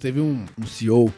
Teve um CEO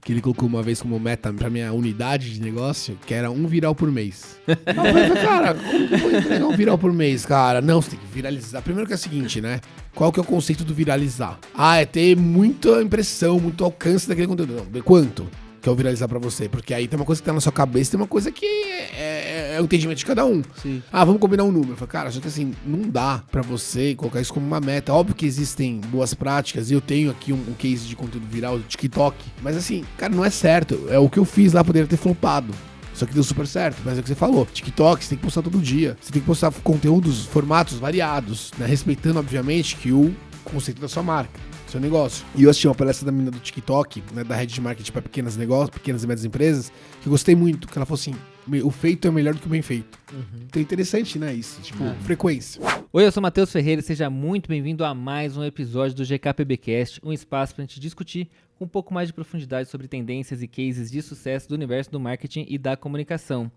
que ele colocou uma vez como meta pra minha unidade de negócio, que era 1 viral por mês. Eu falei, cara, como que eu vou entregar 1 viral por mês, cara? Não, você tem que viralizar. Primeiro que é o seguinte, né? Qual que é o conceito do viralizar? É ter muita impressão, muito alcance daquele conteúdo. Não, quanto que é o viralizar pra você? Porque aí tem uma coisa que tá na sua cabeça, tem uma coisa que é o entendimento de cada um. Sim. Vamos combinar um número. Eu falei, cara, só que assim, não dá pra você colocar isso como uma meta. Óbvio que existem boas práticas, e eu tenho aqui um case de conteúdo viral do TikTok. Mas assim, cara, não é certo. É o que eu fiz lá, poderia ter flopado. Só que deu super certo, mas é o que você falou. TikTok, você tem que postar todo dia. Você tem que postar conteúdos, formatos variados, né? Respeitando, obviamente, que o conceito da sua marca, seu negócio. E eu assisti uma palestra da menina do TikTok, né, da rede de marketing para pequenos negócios, pequenas e médias empresas, que eu gostei muito, que ela falou assim, o feito é melhor do que o bem feito. Então é interessante, né, isso, tipo, frequência. Oi, eu sou Matheus Ferreira e seja muito bem-vindo a mais um episódio do GKPBcast, um espaço para a gente discutir com um pouco mais de profundidade sobre tendências e cases de sucesso do universo do marketing e da comunicação.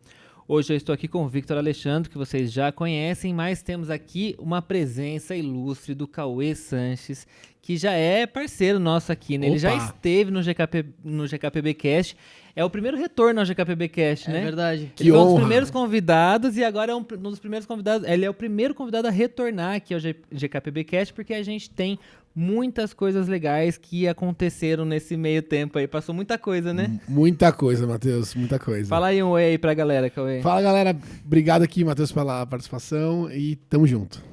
Hoje eu estou aqui com o Victor Alexandre, que vocês já conhecem, mas temos aqui uma presença ilustre do Cauê Sanches, que já é parceiro nosso aqui, né? Ele já esteve no GKPBcast. É o primeiro retorno ao GKPBcast, né? É verdade. Ele foi um dos primeiros convidados e agora é um dos primeiros convidados. Ele é o primeiro convidado a retornar aqui ao GKPBcast, porque a gente tem muitas coisas legais que aconteceram nesse meio tempo aí. Passou muita coisa, né? Muita coisa, Matheus, muita coisa. Fala aí um oi aí pra galera, Cauê. Fala, galera. Obrigado aqui, Matheus, pela participação e tamo junto.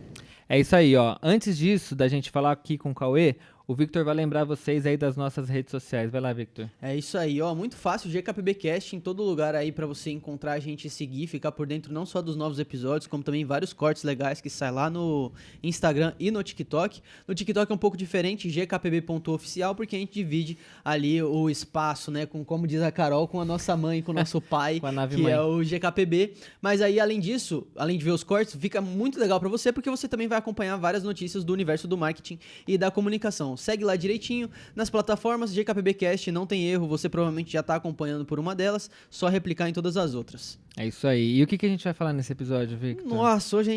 É isso aí, ó. Antes disso, da gente falar aqui com o Cauê, o Victor vai lembrar vocês aí das nossas redes sociais. Vai lá, Victor. É isso aí, ó. Muito fácil, GKPBcast em todo lugar aí pra você encontrar a gente e seguir, ficar por dentro não só dos novos episódios, como também vários cortes legais que saem lá no Instagram e no TikTok. No TikTok é um pouco diferente, gkpb.oficial, porque a gente divide ali o espaço, né, com, como diz a Carol, com a nossa mãe, com o nosso pai, com a nave que mãe. É o GKPB. Mas aí, além disso, além de ver os cortes, fica muito legal pra você, porque você também vai acompanhar várias notícias do universo do marketing e da comunicação. Segue lá direitinho nas plataformas GKPBcast, não tem erro, você provavelmente já está acompanhando por uma delas, só replicar em todas as outras. É isso aí. E o que a gente vai falar nesse episódio, Victor? Nossa, hoje a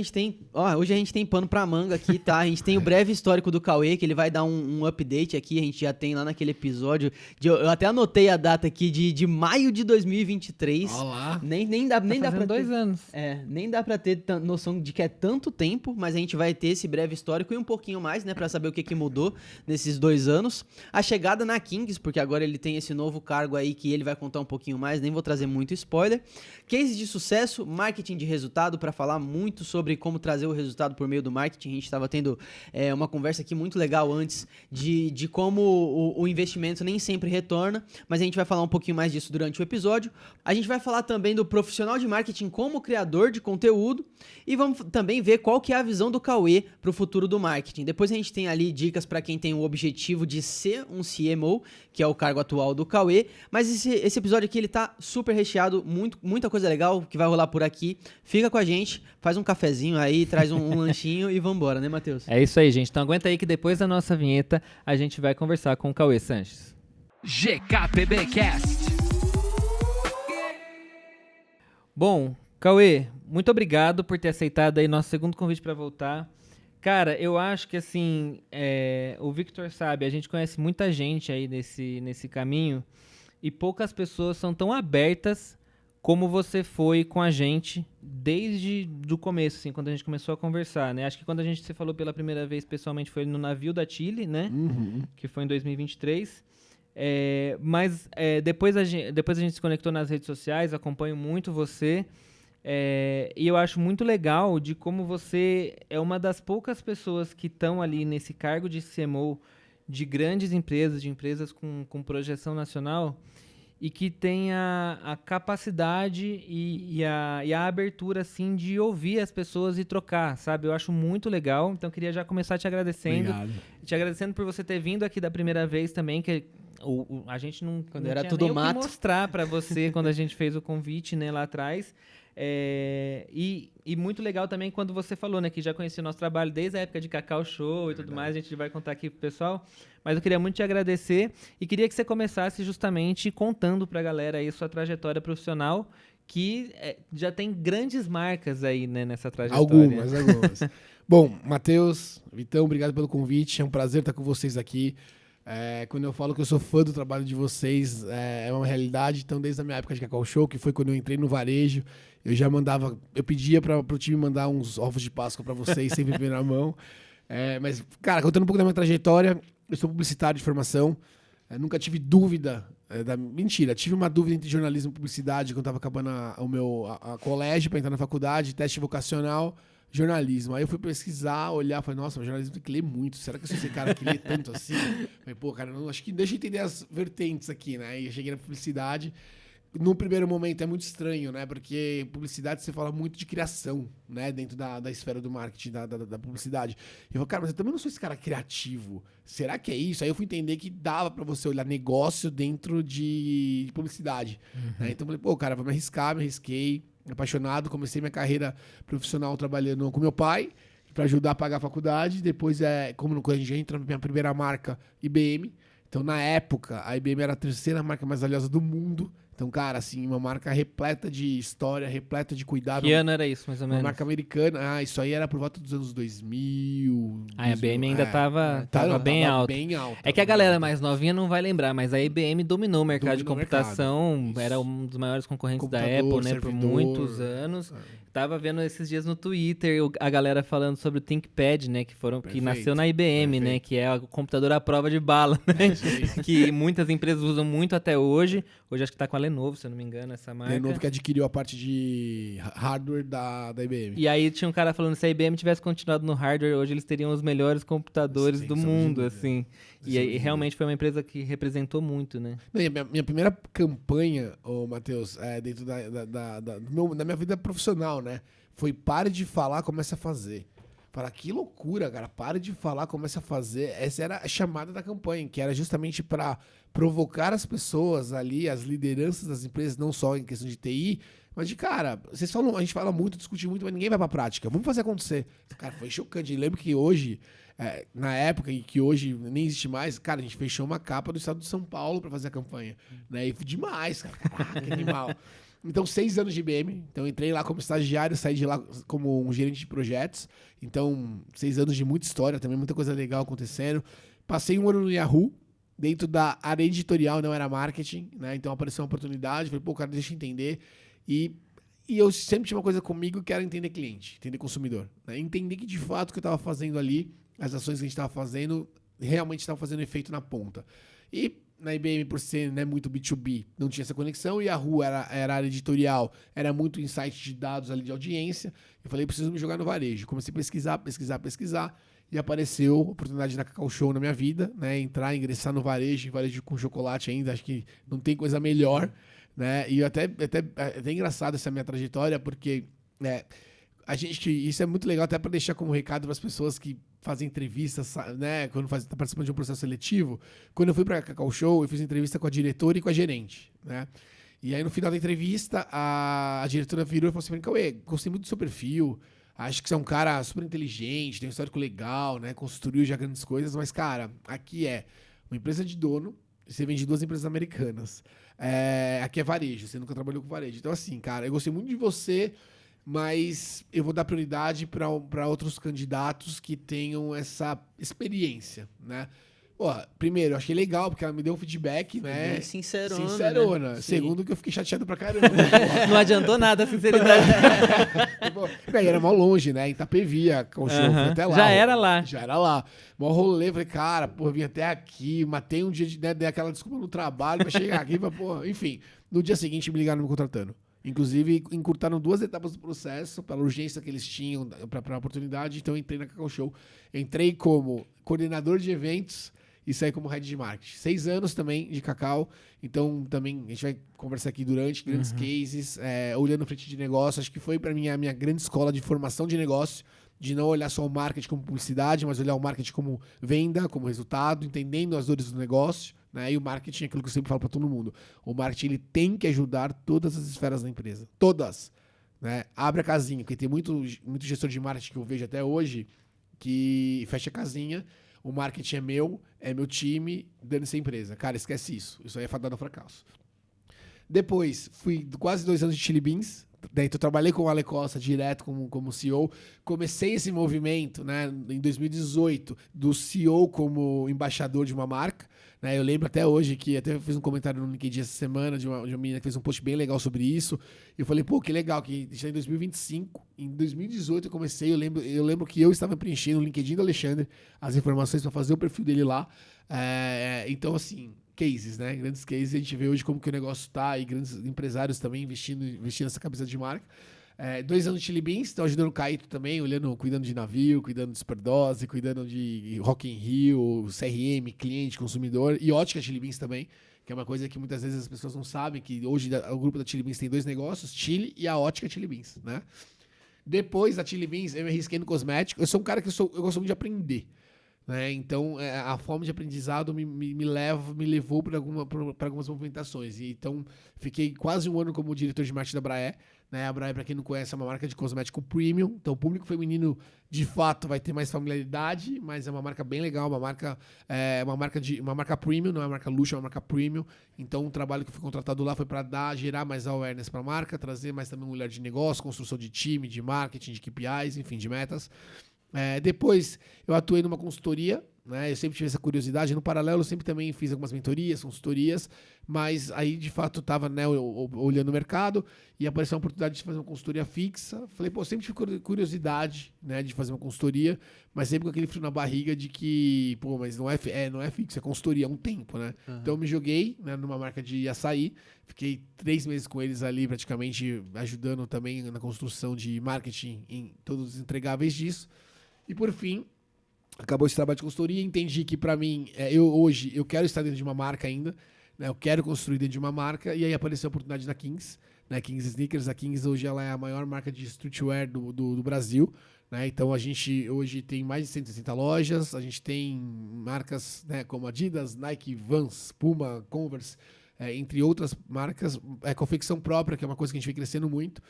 gente tem pano pra manga aqui, tá? A gente tem o breve histórico do Cauê, que ele vai dar um update aqui, a gente já tem lá naquele episódio, eu até anotei a data aqui de maio de 2023. Olá. Nem dá pra 2 anos. Nem dá pra ter noção de que é tanto tempo, mas a gente vai ter esse breve histórico e um pouquinho mais, né, pra saber o que mudou nesses 2 anos. A chegada na Kings, porque agora ele tem esse novo cargo aí que ele vai contar um pouquinho mais, nem vou trazer muito spoiler. Case de sucesso, marketing de resultado, para falar muito sobre como trazer o resultado por meio do marketing. A gente estava tendo uma conversa aqui muito legal antes de como o investimento nem sempre retorna, mas a gente vai falar um pouquinho mais disso durante o episódio. A gente vai falar também do profissional de marketing como criador de conteúdo e vamos também ver qual que é a visão do Cauê para o futuro do marketing. Depois a gente tem ali dicas para quem tem o objetivo de ser um CMO, que é o cargo atual do Cauê, mas esse episódio aqui ele tá super recheado, muita coisa legal que vai rolar por aqui. Fica com a gente, faz um cafezinho aí, traz um lanchinho e vambora, né, Matheus? É isso aí, gente. Então aguenta aí que depois da nossa vinheta a gente vai conversar com o Cauê Sanches. GKPBcast. Bom, Cauê, muito obrigado por ter aceitado aí nosso segundo convite para voltar. Cara, eu acho que assim, o Victor sabe, a gente conhece muita gente aí nesse caminho e poucas pessoas são tão abertas como você foi com a gente desde o começo, assim, quando a gente começou a conversar, né? Acho que quando a gente se falou pela primeira vez pessoalmente foi no navio da Chile, né? Que foi em 2023. Mas depois a gente se conectou nas redes sociais, acompanho muito você. E eu acho muito legal de como você é uma das poucas pessoas que estão ali nesse cargo de CMO de grandes empresas, de empresas com projeção nacional, e que tem a capacidade e a abertura, assim, de ouvir as pessoas e trocar, sabe? Eu acho muito legal, então queria já começar te agradecendo. Obrigado. Te agradecendo por você ter vindo aqui da primeira vez também, que a gente não era tinha tudo nem mato. o que mostrar para você quando a gente fez o convite, né, lá atrás. E muito legal também quando você falou, né, que já conhecia o nosso trabalho desde a época de Cacau Show e tudo mais, a gente vai contar aqui pro pessoal, mas eu queria muito te agradecer e queria que você começasse justamente contando pra galera aí sua trajetória profissional, que já tem grandes marcas aí, né, nessa trajetória. Algumas. Bom, Matheus, Vitão, obrigado pelo convite, é um prazer estar com vocês aqui. Quando eu falo que eu sou fã do trabalho de vocês, é uma realidade. Então, desde a minha época de Cacau Show, que foi quando eu entrei no varejo, eu já mandava, eu pedia para o time mandar uns ovos de Páscoa para vocês, sempre em primeira mão. Mas, cara, contando um pouco da minha trajetória, eu sou publicitário de formação. Nunca tive dúvida. Mentira, tive uma dúvida entre jornalismo e publicidade quando estava acabando a colégio para entrar na faculdade, teste vocacional, jornalismo. Aí eu fui pesquisar, olhar, falei, nossa, mas jornalismo tem que ler muito. Será que eu sou esse cara que lê tanto assim? Falei, pô, cara, acho que deixa eu entender as vertentes aqui, né? Aí eu cheguei na publicidade. No primeiro momento é muito estranho, né? Porque publicidade você fala muito de criação, né? Dentro da esfera do marketing, da publicidade. E eu falei, cara, mas eu também não sou esse cara criativo. Será que é isso? Aí eu fui entender que dava pra você olhar negócio dentro de publicidade. Né? Então eu falei, pô, cara, vou me arrisquei, apaixonado. Comecei minha carreira profissional trabalhando com meu pai pra ajudar a pagar a faculdade. Depois, quando a gente entra na minha primeira marca, IBM. Então, na época, a IBM era a terceira marca mais valiosa do mundo. Então, cara, assim, uma marca repleta de história, repleta de cuidado. Que ano era isso, mais ou menos? Uma marca americana. Isso aí era por volta dos anos 2000. A IBM ainda tava bem alto. É que a galera mais novinha não vai lembrar, mas a IBM dominou o mercado de computação. Era um dos maiores concorrentes da Apple, né? Por muitos anos. Tava vendo esses dias no Twitter a galera falando sobre o ThinkPad, né? Que nasceu na IBM, né? Que é o computador à prova de bala, né? Que muitas empresas usam muito até hoje. Hoje acho que tá com a Lenovo, se eu não me engano, essa marca. Lenovo que adquiriu a parte de hardware da IBM. E aí tinha um cara falando que se a IBM tivesse continuado no hardware, hoje eles teriam os melhores computadores do mundo, assim. E aí, realmente foi uma empresa que representou muito, né? Não, e minha primeira campanha, Matheus, dentro da minha vida profissional, né? Foi pare de falar, comece a fazer. Fala, que loucura, cara. Pare de falar, comece a fazer. Essa era a chamada da campanha, que era justamente para provocar as pessoas ali, as lideranças das empresas, não só em questão de TI, mas de, cara, vocês falam, a gente fala muito, discute muito, mas ninguém vai pra prática. Vamos fazer acontecer. Cara, foi chocante. Eu lembro que hoje, na época, e que hoje nem existe mais, cara, a gente fechou uma capa do estado de São Paulo para fazer a campanha. Né? E foi demais, cara. Caraca, que animal. Então, 6 anos de IBM. Então, entrei lá como estagiário, saí de lá como um gerente de projetos. Então, 6 anos de muita história, também muita coisa legal acontecendo. Passei um ano no Yahoo, dentro da área editorial, não era marketing, né? Então, apareceu uma oportunidade. Falei, pô, cara, deixa eu entender. E eu sempre tinha uma coisa comigo que era entender cliente, entender consumidor. Né? Entender que, de fato, o que eu estava fazendo ali, as ações que a gente estava fazendo, realmente estavam fazendo efeito na ponta. E na IBM, por ser, né, muito B2B, não tinha essa conexão. E a Yahoo era área editorial, era muito insight de dados ali de audiência. Eu falei, preciso me jogar no varejo. Comecei a pesquisar. E apareceu a oportunidade da Cacau Show na minha vida, né? Ingressar no varejo com chocolate ainda. Acho que não tem coisa melhor, né? E até engraçado essa minha trajetória, porque isso é muito legal até para deixar como recado para as pessoas que fazem entrevistas, né? Quando tá participando de um processo seletivo. Quando eu fui para a Cacau Show, eu fiz entrevista com a diretora e com a gerente, né? E aí no final da entrevista, a diretora virou e falou assim: Cauê, gostei muito do seu perfil. Acho que você é um cara super inteligente, tem um histórico legal, né? Construiu já grandes coisas, mas, cara, aqui é uma empresa de dono, você vende 2 empresas americanas. Aqui é varejo, você nunca trabalhou com varejo. Então, assim, cara, eu gostei muito de você, mas eu vou dar prioridade para outros candidatos que tenham essa experiência, né? Pô, primeiro, eu achei legal, porque ela me deu um feedback, né? Bem sincerona. Sincerona. Né? Segundo, que eu fiquei chateado pra caramba. Não adiantou nada a sinceridade. Era mó longe, né? Em Itapevi, com o show, fui até lá. Já era lá. Já era lá. Mó rolê, falei, cara, pô, vim até aqui, matei um dia, dei aquela desculpa no trabalho pra chegar aqui, enfim. No dia seguinte, me ligaram me contratando. Inclusive, encurtaram 2 etapas do processo, pela urgência que eles tinham para a oportunidade. Então, eu entrei na Cacau Show. Entrei como coordenador de eventos e saí como head de marketing. 6 anos também de Cacau. Então, também, a gente vai conversar aqui durante grandes cases, olhando frente de negócio. Acho que foi para mim a minha grande escola de formação de negócio, de não olhar só o marketing como publicidade, mas olhar o marketing como venda, como resultado, entendendo as dores do negócio. Né? E o marketing é aquilo que eu sempre falo para todo mundo. O marketing ele tem que ajudar todas as esferas da empresa. Todas. Né? Abre a casinha, porque tem muito gestor de marketing que eu vejo até hoje que fecha a casinha. O marketing é meu time, dando-se a empresa. Cara, esquece isso. Isso aí é fadado ao fracasso. Depois, fui quase 2 anos de Chili Beans, Daí então, eu trabalhei com o Ale Costa direto como CEO. Comecei esse movimento, né, em 2018, do CEO como embaixador de uma marca. Né, eu lembro até hoje que até fiz um comentário no LinkedIn essa semana de uma menina que fez um post bem legal sobre isso. E eu falei, pô, que legal, que está em 2025. Em 2018 eu comecei, eu lembro que eu estava preenchendo o LinkedIn do Alexandre as informações para fazer o perfil dele lá. Então, assim, cases, né? Grandes cases. A gente vê hoje como que o negócio tá e grandes empresários também investindo nessa cabeça de marca. 2 anos de Chili Beans, estão ajudando o Caíto também, cuidando de navio, cuidando de Superdose, cuidando de Rock in Rio, CRM, cliente, consumidor, e Ótica Chili Beans também, que é uma coisa que muitas vezes as pessoas não sabem, que hoje o grupo da Chili Beans tem 2 negócios, Chili e a Ótica Chili Beans, né? Depois da Chili Beans, eu me arrisquei no cosmético. Eu sou um cara que eu gosto muito de aprender. Né? Então, a forma de aprendizado me levou para algumas movimentações. Então, fiquei quase um ano como diretor de marketing da Braé. Né? A Braé, para quem não conhece, é uma marca de cosmético premium. Então, o público feminino, de fato, vai ter mais familiaridade, mas é uma marca bem legal, uma marca premium, não é uma marca luxo, é uma marca premium. Então, o trabalho que eu fui contratado lá foi para gerar mais awareness para a marca, trazer mais também mulher de negócio, construção de time, de marketing, de KPIs, enfim, de metas. Depois eu atuei numa consultoria, né? Eu sempre tive essa curiosidade. No paralelo, eu sempre também fiz algumas mentorias, consultorias, mas aí de fato estava, né, olhando o mercado e apareceu a oportunidade de fazer uma consultoria fixa. Falei, pô, sempre tive curiosidade, né, de fazer uma consultoria, mas sempre com aquele frio na barriga de que, pô, mas não é fixo, é consultoria há um tempo, né? Uhum. Então eu me joguei, né, numa marca de açaí, fiquei 3 meses com eles ali, praticamente ajudando também na construção de marketing em todos os entregáveis disso. E por fim, acabou esse trabalho de consultoria, entendi que para mim, hoje, eu quero estar dentro de uma marca ainda, né? Eu quero construir dentro de uma marca, e aí apareceu a oportunidade da Kings, né? Kings Sneakers. A Kings hoje ela é a maior marca de streetwear do Brasil, né? Então a gente hoje tem mais de 160 lojas, a gente tem marcas, né, como Adidas, Nike, Vans, Puma, Converse, entre outras marcas, confecção própria, que é uma coisa que a gente vem crescendo muito,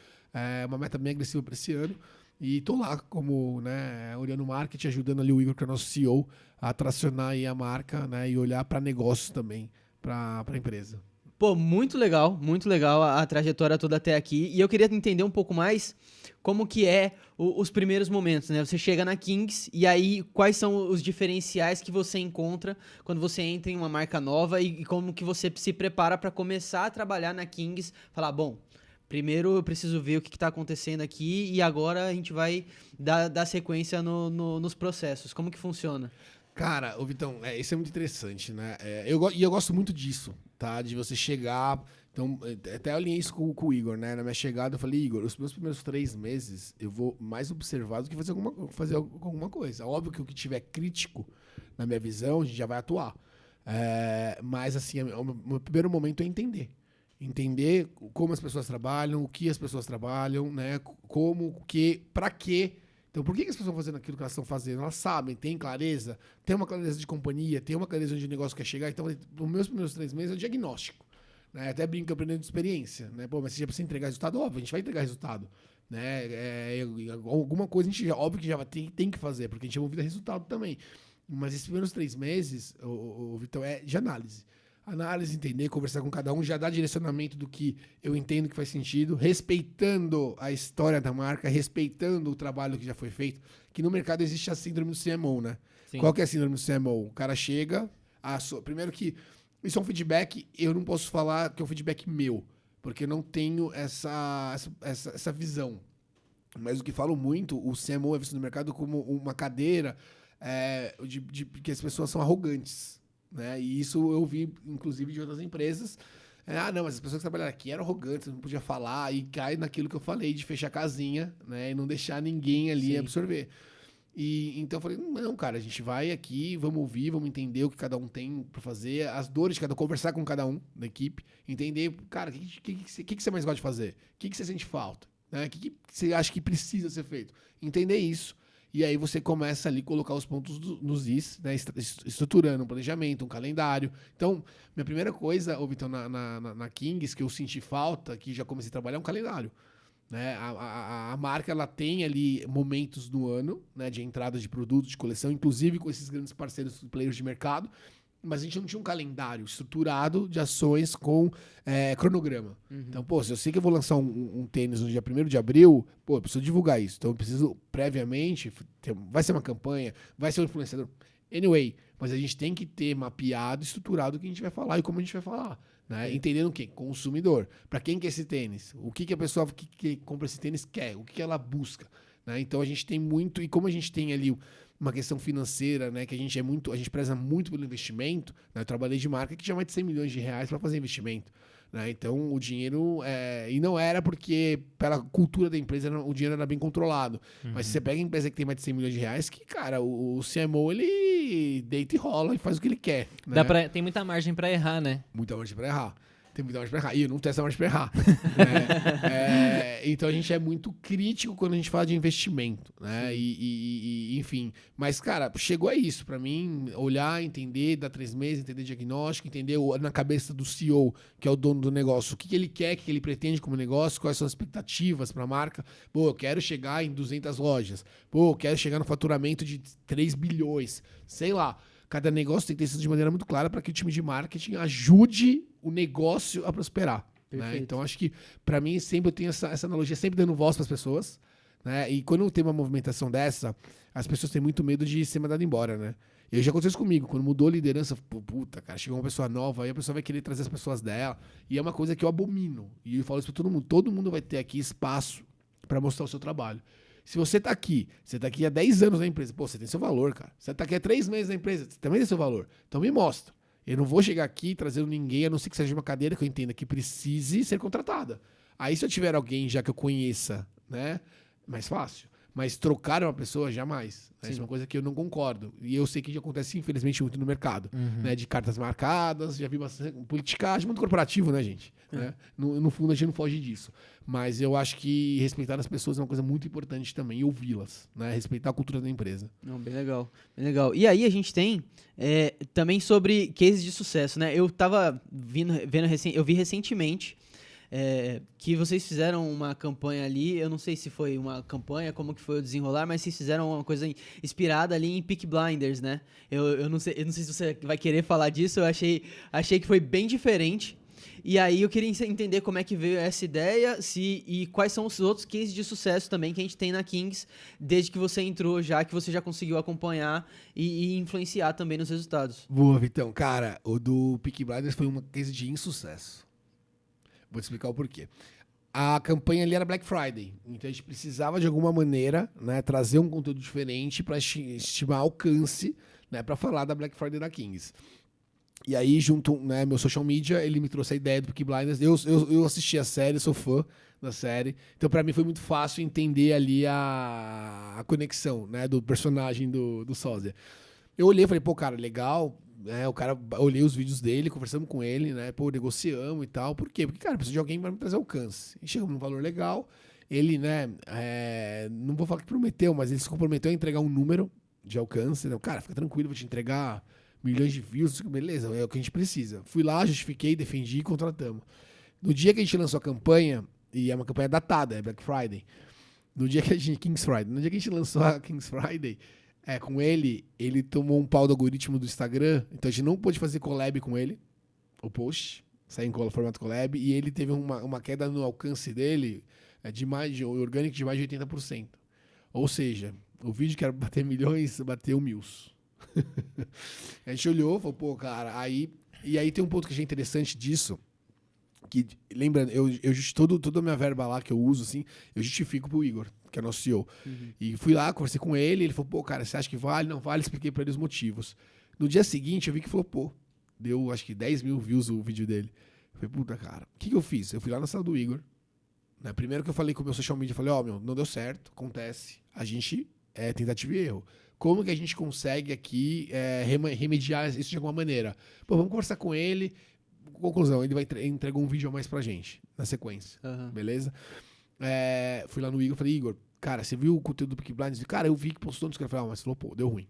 uma meta bem agressiva para esse ano. E tô lá como, né, olhando o marketing, ajudando ali o Igor, que é o nosso CEO, a tracionar aí a marca, né, e olhar para negócios também, para a empresa. Pô, muito legal a trajetória toda até aqui. E eu queria entender um pouco mais como que os primeiros momentos, né? Você chega na Kings e aí quais são os diferenciais que você encontra quando você entra em uma marca nova e como que você se prepara para começar a trabalhar na Kings, falar, bom, primeiro eu preciso ver o que está acontecendo aqui e agora a gente vai dar sequência nos processos. Como que funciona? Cara, Vitão, isso é muito interessante, né? Eu gosto muito disso, tá? De você chegar... Então, até eu alinhei isso com o Igor, né? Na minha chegada, eu falei, Igor, os meus primeiros 3 meses eu vou mais observar do que fazer alguma coisa. Óbvio que o que tiver crítico, na minha visão, a gente já vai atuar. Mas, assim, o meu primeiro momento é entender como as pessoas trabalham, o que as pessoas trabalham, né? Como, o que, pra quê. Então, por que as pessoas estão fazendo aquilo que elas estão fazendo? Elas sabem, tem clareza, tem uma clareza de companhia, tem uma clareza onde o negócio quer chegar. Então, nos meus primeiros 3 meses é o diagnóstico. Né? Até brinco aprendendo de experiência. Né? Pô, mas você já precisa entregar resultado? Óbvio, a gente vai entregar resultado. Né? Alguma coisa a gente óbvio que já tem que fazer, porque a gente é movido a resultado também. Mas esses primeiros 3 meses, Vitão, é de análise. Análise, entender, conversar com cada um, já dar direcionamento do que eu entendo que faz sentido, respeitando a história da marca, respeitando o trabalho que já foi feito, que no mercado existe a síndrome do CMO, né? Sim. Qual que é a síndrome do CMO? O cara chega, primeiro que isso é um feedback, eu não posso falar que é um feedback meu, porque eu não tenho essa visão. Mas o que falo muito, o CMO é visto no mercado como uma cadeira de que as pessoas são arrogantes. Né? E isso eu vi, inclusive, de outras empresas. Não, mas as pessoas que trabalharam aqui eram arrogantes, não podia falar, e cai naquilo que eu falei, de fechar a casinha, né? E não deixar ninguém ali absorver. E então eu falei, não, cara, a gente vai aqui, vamos ouvir, vamos entender o que cada um tem para fazer, as dores de cada um, conversar com cada um da equipe, entender, cara, o que você mais gosta de fazer? O que você sente falta? Né? O que você acha que precisa ser feito? Entender isso. E aí você começa ali a colocar os pontos nos is, né? Estruturando um planejamento, um calendário. Então, minha primeira coisa, Vitão, na Kings, que eu senti falta, que já comecei a trabalhar, é um calendário. Né? A marca ela tem ali momentos no ano, né, de entrada de produtos, de coleção, inclusive com esses grandes parceiros, players de mercado. mas a gente não tinha um calendário estruturado de ações com cronograma. Então, pô, se eu sei que eu vou lançar um tênis no dia 1º de abril, pô, eu preciso divulgar isso. Então, eu preciso previamente, vai ser uma campanha, vai ser um influenciador. Anyway, mas a gente tem que ter mapeado, estruturado o que a gente vai falar e como a gente vai falar. Né? Entendendo o quê? Consumidor. Para quem quer esse tênis? O que a pessoa que compra esse tênis quer? O que ela busca? Né? Então, a gente tem muito... E como a gente tem ali uma questão financeira, né, que a gente preza muito pelo investimento, né? Eu trabalhei de marca que tinha mais de 100 milhões de reais para fazer investimento, né? Então o dinheiro e não era porque pela cultura da empresa o dinheiro era bem controlado, mas se você pega a empresa que tem mais de 100 milhões de reais, que cara, o CMO ele deita e rola e faz o que ele quer, né? Tem muita margem para errar, né? Muita margem para errar. Tem muita margem pra errar. E eu não tenho essa margem pra errar. Né? Então a gente é muito crítico quando a gente fala de investimento. Né? Enfim. Mas, cara, chegou a isso. Pra mim, olhar, entender, dar 3 meses, entender diagnóstico, entender na cabeça do CEO, que é o dono do negócio, o que ele quer, o que ele pretende como negócio, quais são as expectativas pra marca. Pô, eu quero chegar em 200 lojas. Pô, eu quero chegar no faturamento de 3 bilhões. Sei lá. Cada negócio tem que ter isso de maneira muito clara para que o time de marketing ajude o negócio a prosperar. Né? Então, acho que, para mim, sempre eu tenho essa analogia, sempre dando voz para as pessoas. Né? E quando tem uma movimentação dessa, as pessoas têm muito medo de ser mandado embora. Né? E já aconteceu isso comigo. Quando mudou a liderança, puta, cara, chegou uma pessoa nova, aí a pessoa vai querer trazer as pessoas dela. E é uma coisa que eu abomino. E eu falo isso para todo mundo. Todo mundo vai ter aqui espaço para mostrar o seu trabalho. Se você tá aqui há 10 anos na empresa, pô, você tem seu valor, cara. Você tá aqui há 3 meses na empresa, você também tem seu valor. Então me mostra. Eu não vou chegar aqui trazendo ninguém, a não ser que seja uma cadeira que eu entenda que precise ser contratada. Aí se eu tiver alguém já que eu conheça, né, mais fácil. Mas trocar uma pessoa, jamais. Né? Isso é uma coisa que eu não concordo. E eu sei que já acontece, infelizmente, muito no mercado. Né? De cartas marcadas, já vi bastante politicagem, muito corporativo, né, gente? Né? No fundo, a gente não foge disso. Mas eu acho que respeitar as pessoas é uma coisa muito importante também, e ouvi-las. Né? Respeitar a cultura da empresa. Não, bem legal, bem legal. E aí a gente tem também sobre cases de sucesso, né? Eu tava eu vi recentemente que vocês fizeram uma campanha ali, eu não sei se foi uma campanha, como que foi o desenrolar, mas vocês fizeram uma coisa inspirada ali em Peaky Blinders, né? Eu não sei se você vai querer falar disso, eu achei que foi bem diferente. E aí eu queria entender como é que veio essa ideia e quais são os outros cases de sucesso também que a gente tem na Kings, desde que você entrou já, que você já conseguiu acompanhar e influenciar também nos resultados. Boa, Vitão. Cara, o do Peaky Blinders foi uma case de insucesso. Vou te explicar o porquê. A campanha ali era Black Friday, então a gente precisava de alguma maneira, né, trazer um conteúdo diferente para estimar alcance, né, para falar da Black Friday da Kings. E aí, junto, né, meu social media, ele me trouxe a ideia do Peaky Blinders. Eu assisti a série, sou fã da série. Então, para mim, foi muito fácil entender ali a conexão, né, do personagem do Sósia. Eu olhei e falei, pô, cara, legal. O cara, olhei os vídeos dele, conversamos com ele, né? Pô, negociamos e tal. Por quê? Porque, cara, precisa de alguém para me trazer alcance. E chegamos num valor legal. Ele, né, não vou falar que prometeu, mas ele se comprometeu a entregar um número de alcance. Né? Cara, fica tranquilo, vou te entregar milhões de views, beleza, é o que a gente precisa. Fui lá, justifiquei, defendi e contratamos. No dia que a gente lançou a campanha, e é uma campanha datada, é Black Friday, no dia que a gente lançou a Kings Friday, com ele tomou um pau do algoritmo do Instagram, então a gente não pôde fazer collab com ele, o post, saiu em formato collab, e ele teve uma queda no alcance dele, orgânico de mais de 80%. Ou seja, o vídeo que era bater milhões, bateu 1000. A gente olhou, falou, pô, cara, e aí tem um ponto que achei interessante disso, que, lembrando, toda a minha verba lá que eu uso, assim, eu justifico pro Igor, que é nosso CEO. E fui lá, conversei com ele falou, pô, cara, você acha que vale? Não vale, expliquei pra ele os motivos. No dia seguinte, eu vi que flopou. Deu, acho que 10 mil views o vídeo dele. Eu falei, puta, cara, o que eu fiz? Eu fui lá na sala do Igor, né? Primeiro que eu falei com o meu social media, eu falei, não deu certo, acontece. A gente tentativa e erro. Como que a gente consegue aqui remediar isso de alguma maneira? Pô, vamos conversar com ele. Conclusão, ele entregou um vídeo a mais pra gente, na sequência. Beleza? Fui lá no Igor, falei, Igor, cara, você viu o conteúdo do Peaky Blinders? Cara, eu vi que postou no Instagram. Falei, mas falou, pô, deu ruim.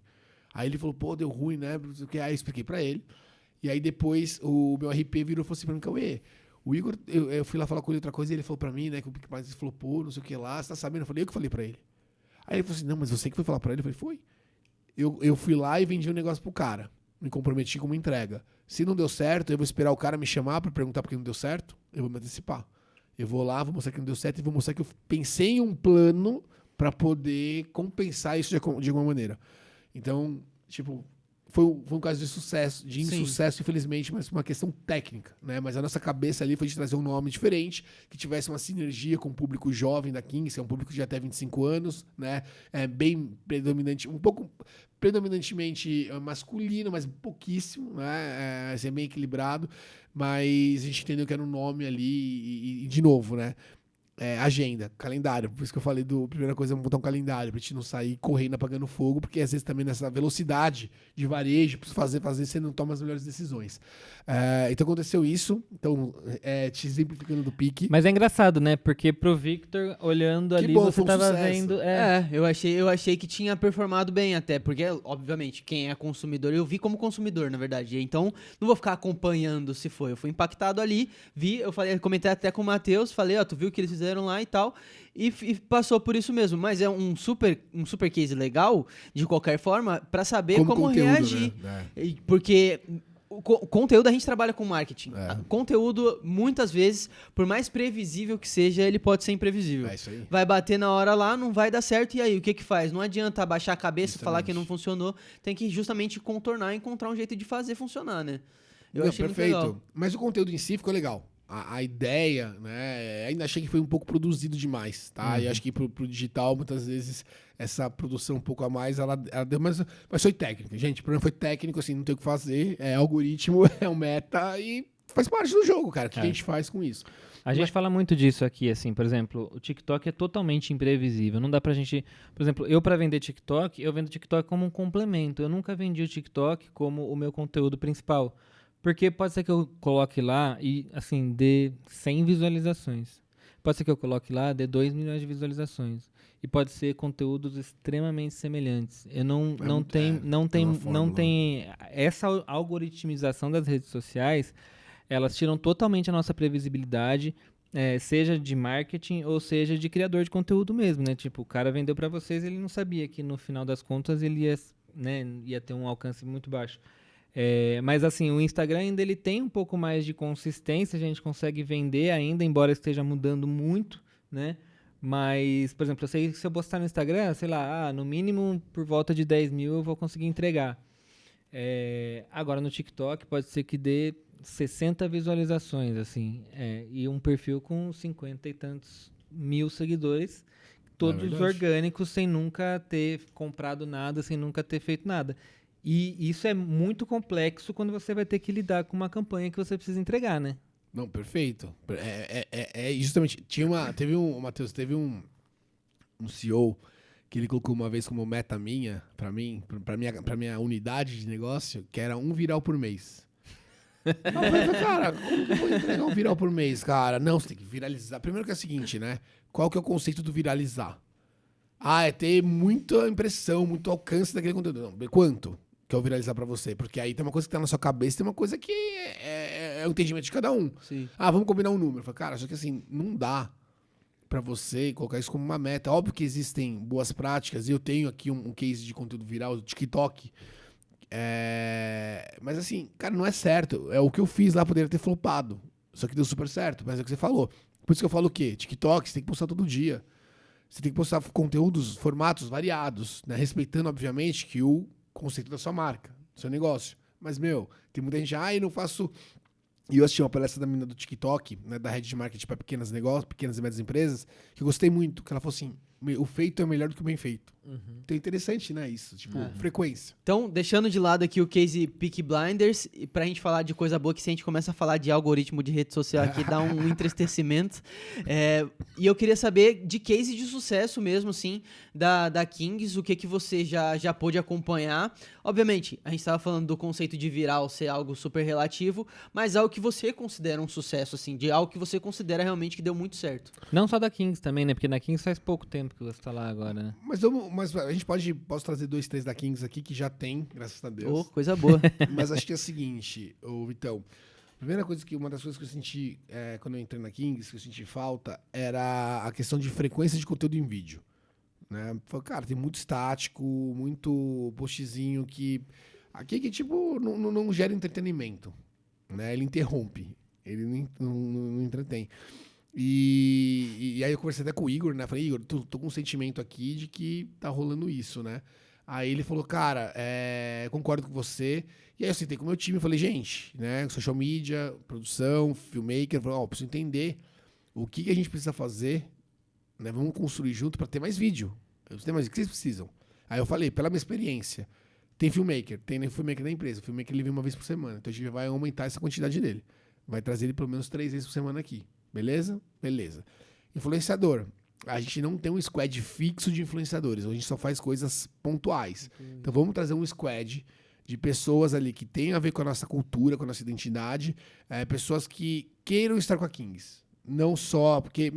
Aí ele falou, pô, deu ruim, né? Aí eu expliquei pra ele. E aí depois o meu RP virou e falou assim pra mim, Cauê, o Igor, eu fui lá falar com ele outra coisa e ele falou pra mim, né, que o Peaky Blinders flopou, não sei o que lá, você tá sabendo? Eu falei, eu que falei pra ele. Aí ele falou assim, não, mas você que foi falar pra ele? Eu falei, foi. Eu fui lá e vendi um negócio pro cara. me comprometi com uma entrega. Se não deu certo, eu vou esperar o cara me chamar pra perguntar por que não deu certo, eu vou me antecipar. Eu vou lá, vou mostrar que não deu certo e vou mostrar que eu pensei em um plano pra poder compensar isso de alguma maneira. Então, tipo, foi um caso de sucesso, de insucesso, infelizmente, mas por uma questão técnica, né? Mas a nossa cabeça ali foi de trazer um nome diferente, que tivesse uma sinergia com o público jovem da Kings, que é um público de até 25 anos, né? É bem predominante, um pouco predominantemente masculino, mas pouquíssimo, né? É bem equilibrado, mas a gente entendeu que era um nome ali e de novo, né? Agenda, calendário. Por isso que eu falei primeira coisa é montar um calendário, pra gente não sair correndo apagando fogo, porque às vezes também nessa velocidade de varejo, pra fazer, você não toma as melhores decisões. Então aconteceu isso, então te exemplificando do pique. Mas é engraçado, né? Porque pro Victor, olhando ali, bom, você foi um tava sucesso. vendo... Eu achei que tinha performado bem até, porque, obviamente, quem é consumidor, eu vi como consumidor, na verdade. Então, não vou ficar acompanhando se foi. Eu fui impactado ali, comentei até com o Matheus, falei, tu viu o que eles fizeram lá e tal, e passou por isso mesmo. Mas é um super case legal, de qualquer forma, pra saber como conteúdo, reagir. né? Porque... O conteúdo a gente trabalha com marketing. É. Conteúdo, muitas vezes, por mais previsível que seja, ele pode ser imprevisível. É isso aí. Vai bater na hora lá, não vai dar certo, e aí? O que faz? Não adianta abaixar a cabeça e falar que não funcionou. Tem que justamente contornar e encontrar um jeito de fazer funcionar, né? Eu achei perfeito. muito legal. Mas o conteúdo em si ficou legal. A ideia, né? Ainda achei que foi um pouco produzido demais, tá? E acho que pro digital, muitas vezes, essa produção um pouco a mais, ela deu mais. Mas foi técnica, gente. O problema foi técnico, assim, não tem o que fazer. É algoritmo, é um meta e faz parte do jogo, cara. O que a gente faz com isso? A gente fala muito disso aqui, assim, por exemplo, o TikTok é totalmente imprevisível. Não dá pra gente... Por exemplo, eu pra vender TikTok, eu vendo TikTok como um complemento. Eu nunca vendi o TikTok como o meu conteúdo principal. Porque pode ser que eu coloque lá e, assim, dê 100 visualizações. Pode ser que eu coloque lá, dê 2 milhões de visualizações. E pode ser conteúdos extremamente semelhantes. Eu não tem essa algoritmização das redes sociais, elas tiram totalmente a nossa previsibilidade, seja de marketing ou seja de criador de conteúdo mesmo, né? Tipo, o cara vendeu para vocês, ele não sabia que no final das contas ele ia ter um alcance muito baixo. Mas assim, o Instagram ainda ele tem um pouco mais de consistência, a gente consegue vender ainda, embora esteja mudando muito, né? Mas, por exemplo, eu sei que se eu postar no Instagram, sei lá, no mínimo por volta de 10 mil eu vou conseguir entregar. Agora no TikTok pode ser que dê 60 visualizações, assim, e um perfil com 50 e tantos mil seguidores, todos orgânicos, sem nunca ter comprado nada, sem nunca ter feito nada. E isso é muito complexo quando você vai ter que lidar com uma campanha que você precisa entregar, né? Não, perfeito. Justamente, Matheus, teve um CEO que ele colocou uma vez como meta minha, pra minha unidade de negócio, que era 1 viral por mês. Eu falei, cara, como que eu vou entregar 1 viral por mês, cara? Não, você tem que viralizar. Primeiro que é o seguinte, né? Qual que é o conceito do viralizar? É ter muita impressão, muito alcance daquele conteúdo. Não, quanto que é o viralizar pra você? Porque aí tem uma coisa que tá na sua cabeça, tem uma coisa que é o entendimento de cada um. Sim. Vamos combinar um número. Eu falei, cara, só que assim, não dá pra você colocar isso como uma meta. Óbvio que existem boas práticas, e eu tenho aqui um case de conteúdo viral do TikTok. Mas assim, cara, não é certo. O que eu fiz lá poderia ter flopado. Só que deu super certo, mas é o que você falou. Por isso que eu falo o quê? TikTok, você tem que postar todo dia. Você tem que postar conteúdos, formatos variados, né? Respeitando, obviamente, que o conceito da sua marca, do seu negócio. Mas, tem muita gente, eu não faço... E eu assisti uma palestra da menina do TikTok, né, da rede de marketing para pequenas e médias empresas, que eu gostei muito, que ela falou assim, o feito é melhor do que o bem feito. Então é interessante, né, isso, tipo, frequência. Então, deixando de lado aqui o case Peaky Blinders, e pra gente falar de coisa boa, que se a gente começa a falar de algoritmo de rede social aqui, dá um entristecimento. E eu queria saber de case de sucesso mesmo, assim, da Kings, o que você já pôde acompanhar. Obviamente, a gente estava falando do conceito de viral ser algo super relativo, mas algo que você considera um sucesso, assim, de algo que você considera realmente que deu muito certo. Não só da Kings também, né? Porque na Kings faz pouco tempo que você tá lá agora, né? Mas a gente posso trazer 2, 3 da Kings aqui, que já tem, graças a Deus. Coisa boa. Mas acho que é o seguinte, Vitão. Uma das coisas que eu senti quando eu entrei na Kings, que eu senti falta, era a questão de frequência de conteúdo em vídeo. Né? Falei, cara, tem muito estático, muito postzinho que Aqui que, tipo, não gera entretenimento, né? Ele interrompe, ele não entretém. E aí eu conversei até com o Igor, né? Falei, Igor, tô com um sentimento aqui de que tá rolando isso, né? Aí ele falou, cara, concordo com você. E aí eu sentei com o meu time e falei, gente, né? Social media, produção, filmmaker, falei, preciso entender o que a gente precisa fazer, né? Vamos construir junto para ter mais vídeo. Eu preciso ter mais, o que vocês precisam? Aí eu falei, pela minha experiência, tem filmmaker da empresa. O filmmaker ele vem uma vez por semana. Então a gente vai aumentar essa quantidade dele. Vai trazer ele pelo menos 3 vezes por semana aqui. Beleza? Beleza. Influenciador. A gente não tem um squad fixo de influenciadores. A gente só faz coisas pontuais. Então vamos trazer um squad de pessoas ali que tem a ver com a nossa cultura, com a nossa identidade. Pessoas que queiram estar com a Kings. Não só... Porque,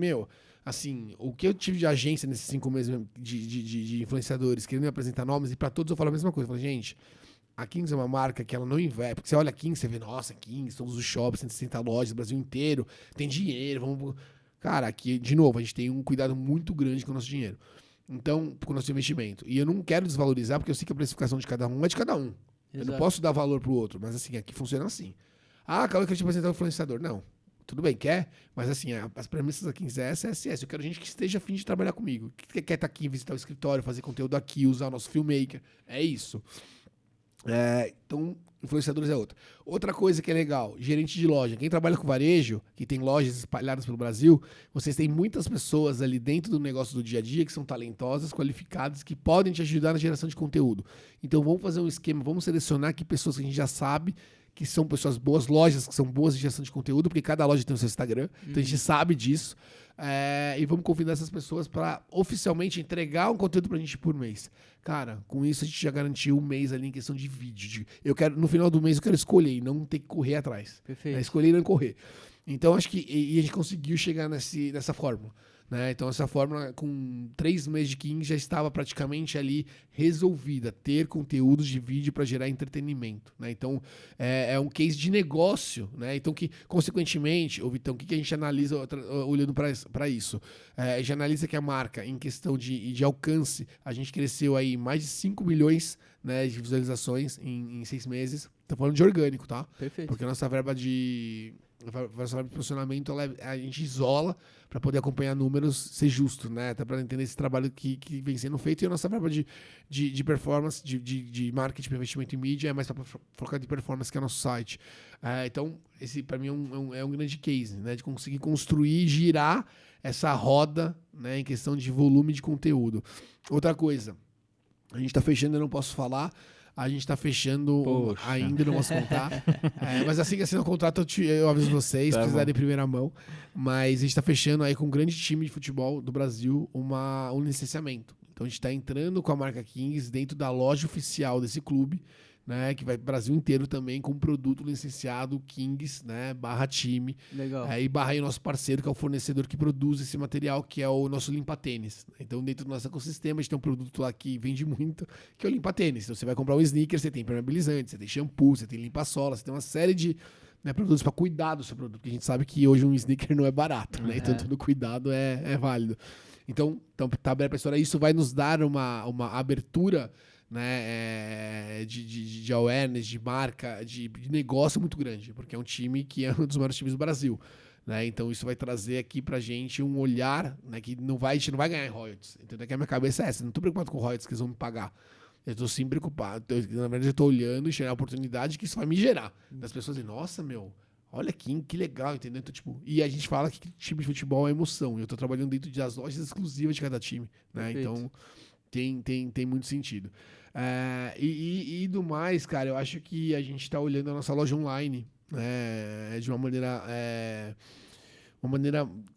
assim, o que eu tive de agência nesses 5 meses de influenciadores querendo me apresentar nomes, e pra todos eu falo a mesma coisa. Eu falo, gente, a Kings é uma marca que ela não investe. Porque você olha a Kings, você vê, nossa, Kings, todos os shops, 160 lojas do Brasil inteiro, tem dinheiro, vamos... Cara, aqui, de novo, a gente tem um cuidado muito grande com o nosso dinheiro. Então, com o nosso investimento. E eu não quero desvalorizar, porque eu sei que a precificação de cada um é de cada um. Exato. Eu não posso dar valor pro outro, mas assim, aqui funciona assim. Ah, acabou que eu te apresentar um influenciador. Não. Tudo bem, quer? Mas assim, as premissas da Kings é SS. Eu quero gente que esteja a fim de trabalhar comigo. Que quer estar aqui, visitar o escritório, fazer conteúdo aqui, usar o nosso filmmaker. É isso. Então, influenciadores é outra. Outra coisa que é legal, gerente de loja. Quem trabalha com varejo, que tem lojas espalhadas pelo Brasil, vocês têm muitas pessoas ali dentro do negócio do dia a dia que são talentosas, qualificadas, que podem te ajudar na geração de conteúdo. Então vamos fazer um esquema, vamos selecionar aqui pessoas que a gente já sabe que são pessoas boas, lojas que são boas de geração de conteúdo, porque cada loja tem o seu Instagram, então a gente sabe disso. E vamos convidar essas pessoas para oficialmente entregar um conteúdo pra gente por mês. Cara, com isso a gente já garantiu um mês ali em questão de vídeo. No final do mês eu quero escolher e não ter que correr atrás. Perfeito. Escolher e não correr. Então acho que a gente conseguiu chegar nessa fórmula. Né? Então essa fórmula, com 3 meses de Kings, já estava praticamente ali resolvida. Ter conteúdos de vídeo para gerar entretenimento. Né? Então é um case de negócio. Né? Então que, consequentemente, Vitão, o que a gente analisa olhando para isso? A gente analisa que a marca, em questão de alcance, a gente cresceu aí mais de 5 milhões, né, de visualizações em 6 meses. Tô falando de orgânico, tá? Perfeito. Porque a nossa verba de posicionamento a gente isola para poder acompanhar números, ser justo, né? Até para entender esse trabalho que vem sendo feito. E a nossa verba de performance, de marketing, de investimento em mídia é mais para focar de performance, que é o nosso site. Então, esse para mim é um grande case, né? De conseguir construir e girar essa roda, né? Em questão de volume de conteúdo. Outra coisa, a gente está fechando, eu não posso falar. A gente tá fechando, ainda não posso contar. Mas assim que assinar o contrato, eu aviso vocês, tá, precisarem em primeira mão. Mas a gente tá fechando aí com um grande time de futebol do Brasil um licenciamento. Então a gente tá entrando com a marca Kings dentro da loja oficial desse clube, né, que vai pro Brasil inteiro também com produto licenciado Kings, né, /time. Legal. E barra aí o nosso parceiro, que é o fornecedor que produz esse material, que é o nosso limpa-tênis. Então, dentro do nosso ecossistema, a gente tem um produto lá que vende muito, que é o limpa-tênis. Então, você vai comprar um sneaker, você tem impermeabilizante, você tem shampoo, você tem limpa-sola, você tem uma série de produtos para cuidar do seu produto, porque a gente sabe que hoje um sneaker não é barato, né? Então, todo cuidado é válido. Então tá aberto a história. Isso vai nos dar uma abertura, né, de awareness, de marca, de negócio muito grande, porque é um time que é um dos maiores times do Brasil, né? Então isso vai trazer aqui pra gente um olhar, né, que a gente não vai ganhar em royalties. Entendeu? Que a minha cabeça é essa, não tô preocupado com royalties que eles vão me pagar. Eu tô sim preocupado, na verdade eu tô olhando e enxergar a oportunidade que isso vai me gerar. Das pessoas dizem, nossa, olha que legal, entendeu? Então, tipo, e a gente fala que time de futebol é emoção, e eu tô trabalhando dentro das lojas exclusivas de cada time, né? Então tem muito sentido. E do mais, cara, eu acho que a gente tá olhando a nossa loja online, né, de uma maneira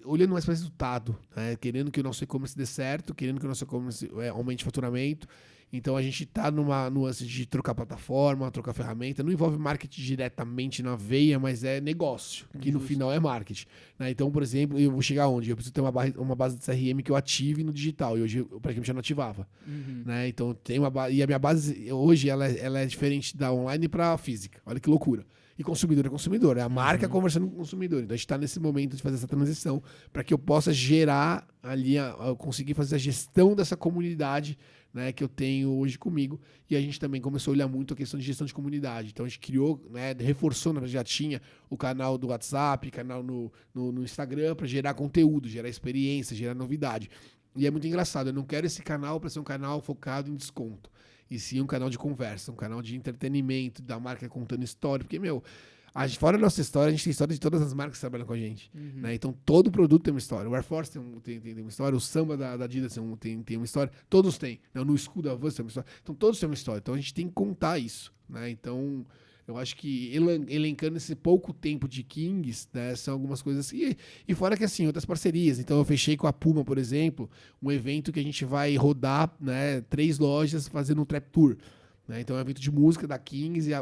olhando mais para resultado, né, querendo que o nosso e-commerce dê certo, querendo que o nosso e-commerce aumente faturamento. Então a gente está numa nuance de trocar plataforma, trocar ferramenta. Não envolve marketing diretamente na veia, mas é negócio, que no final é marketing, né? Então, por exemplo, eu vou chegar onde? Eu preciso ter uma base de CRM que eu ative no digital. E hoje eu praticamente já não ativava. Né? Então tem uma base. E a minha base hoje ela é diferente da online para física. Olha que loucura. E consumidor é consumidor, é a marca conversando com o consumidor. Então a gente está nesse momento de fazer essa transição para que eu possa gerar ali, eu conseguir fazer a gestão dessa comunidade, né, que eu tenho hoje comigo. E a gente também começou a olhar muito a questão de gestão de comunidade. Então a gente criou, né, reforçou, já tinha o canal do WhatsApp, canal no Instagram para gerar conteúdo, gerar experiência, gerar novidade. E é muito engraçado, eu não quero esse canal para ser um canal focado em desconto. E sim um canal de conversa, um canal de entretenimento, da marca contando história. Porque, fora da nossa história, a gente tem história de todas as marcas que trabalham com a gente. Né? Então, todo produto tem uma história. O Air Force tem uma história, o samba da Adidas tem uma história. Todos têm. No escudo da Vans tem uma história. Então, todos têm uma história. Então, a gente tem que contar isso. Né? Então, eu acho que elencando esse pouco tempo de Kings, né, são algumas coisas assim. E fora que, assim, outras parcerias. Então, eu fechei com a Puma, por exemplo, um evento que a gente vai rodar, né, 3 lojas fazendo um trap tour. Né? Então, é um evento de música da Kings e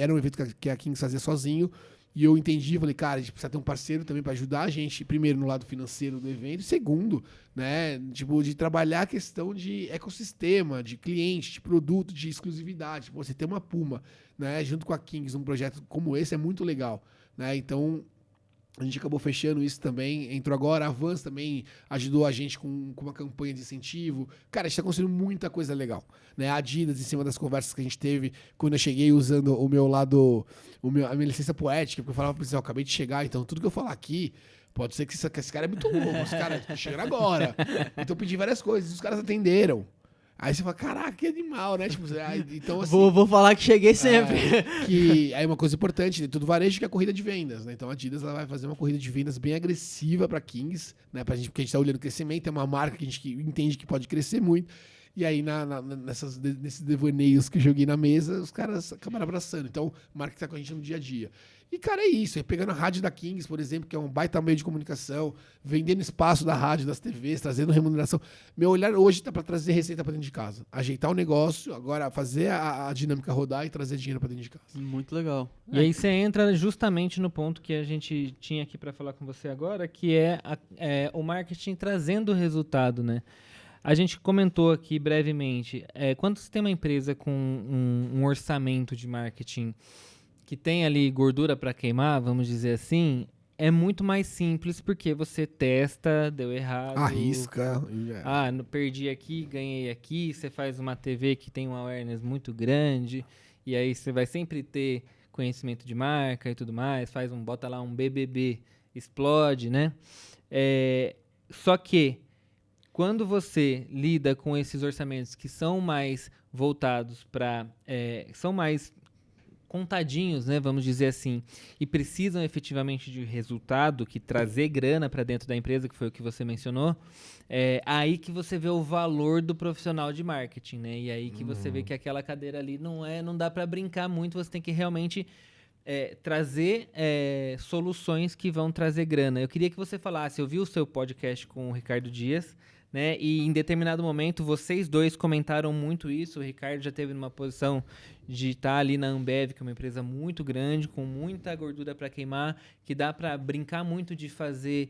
era um evento que a Kings fazia sozinho. E eu entendi, falei, cara, a gente precisa ter um parceiro também para ajudar a gente, primeiro, no lado financeiro do evento, e segundo, né, tipo, de trabalhar a questão de ecossistema, de cliente, de produto, de exclusividade. Você ter uma Puma, né, junto com a Kings, um projeto como esse é muito legal. Né? Então, a gente acabou fechando isso também. Entrou agora, a Vans também ajudou a gente com uma campanha de incentivo. Cara, a gente está conseguindo muita coisa legal. Né? A Adidas, em cima das conversas que a gente teve, quando eu cheguei usando o meu lado, a minha licença poética, porque eu falava para eles, acabei de chegar, então tudo que eu falar aqui, pode ser que esse cara é muito louco, esse cara tá chegando agora. Então eu pedi várias coisas, os caras atenderam. Aí você fala, caraca, que animal, né? Tipo, então, assim, vou falar que cheguei sempre. Que aí uma coisa importante, tudo varejo, que é a corrida de vendas, né? Então a Adidas ela vai fazer uma corrida de vendas bem agressiva para Kings, né? Porque a gente tá olhando crescimento, é uma marca que a gente entende que pode crescer muito. E aí, nesses devaneios que eu joguei na mesa, os caras acabaram abraçando. Então, marca que tá com a gente no dia a dia. E, cara, é isso. É pegando a rádio da Kings, por exemplo, que é um baita meio de comunicação, vendendo espaço da rádio, das TVs, trazendo remuneração. Meu olhar hoje tá para trazer receita para dentro de casa. Ajeitar o negócio, agora fazer a dinâmica rodar e trazer dinheiro para dentro de casa. Muito legal. E aí você entra justamente no ponto que a gente tinha aqui para falar com você agora, que é o marketing trazendo resultado, né? A gente comentou aqui brevemente, quando você tem uma empresa com um orçamento de marketing que tem ali gordura para queimar, vamos dizer assim, é muito mais simples porque você testa, deu errado. Arrisca. Perdi aqui, ganhei aqui. Você faz uma TV que tem um awareness muito grande e aí você vai sempre ter conhecimento de marca e tudo mais. Bota lá um BBB, explode, né? Só que quando você lida com esses orçamentos que são mais voltados para... são mais contadinhos, né, vamos dizer assim, e precisam efetivamente de resultado, que trazer grana para dentro da empresa, que foi o que você mencionou, aí que você vê o valor do profissional de marketing, né? E aí que você vê que aquela cadeira ali não dá para brincar muito, você tem que realmente trazer soluções que vão trazer grana. Eu queria que você falasse, eu vi o seu podcast com o Ricardo Dias, né? E em determinado momento vocês dois comentaram muito isso. O Ricardo já teve numa posição de estar ali na Ambev, que é uma empresa muito grande, com muita gordura para queimar, que dá para brincar muito de fazer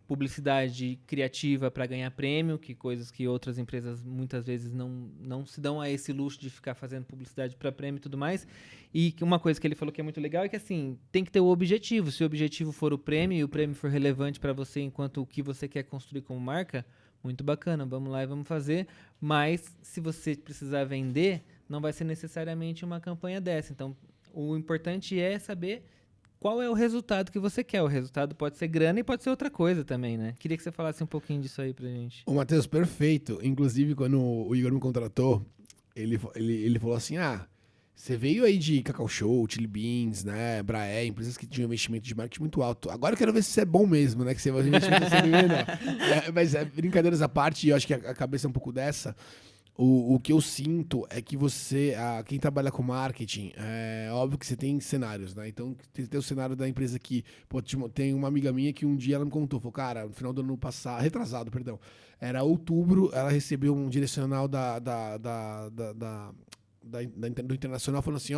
publicidade criativa para ganhar prêmio, que coisas que outras empresas muitas vezes não se dão a esse luxo de ficar fazendo publicidade para prêmio e tudo mais. E uma coisa que ele falou que é muito legal é que assim, tem que ter o objetivo. Se o objetivo for o prêmio e o prêmio for relevante para você enquanto o que você quer construir como marca, muito bacana, vamos lá e vamos fazer, mas se você precisar vender, não vai ser necessariamente uma campanha dessa. Então, o importante é saber qual é o resultado que você quer. O resultado pode ser grana e pode ser outra coisa também, né? Queria que você falasse um pouquinho disso aí pra gente. O Matheus, perfeito. Inclusive, quando o Igor me contratou, ele falou assim, você veio aí de Cacau Show, Chili Beans, né, Braé, empresas que tinham investimento de marketing muito alto. Agora eu quero ver se você é bom mesmo, né, que você vai investimento não. Mas brincadeiras à parte, eu acho que a cabeça é um pouco dessa. O que eu sinto é que quem trabalha com marketing, é óbvio que você tem cenários, né? Então, tem o cenário da empresa que, tem uma amiga minha que um dia ela me contou, falou, cara, no final do ano passado, retrasado, perdão, era outubro, ela recebeu um direcional do Internacional falando assim,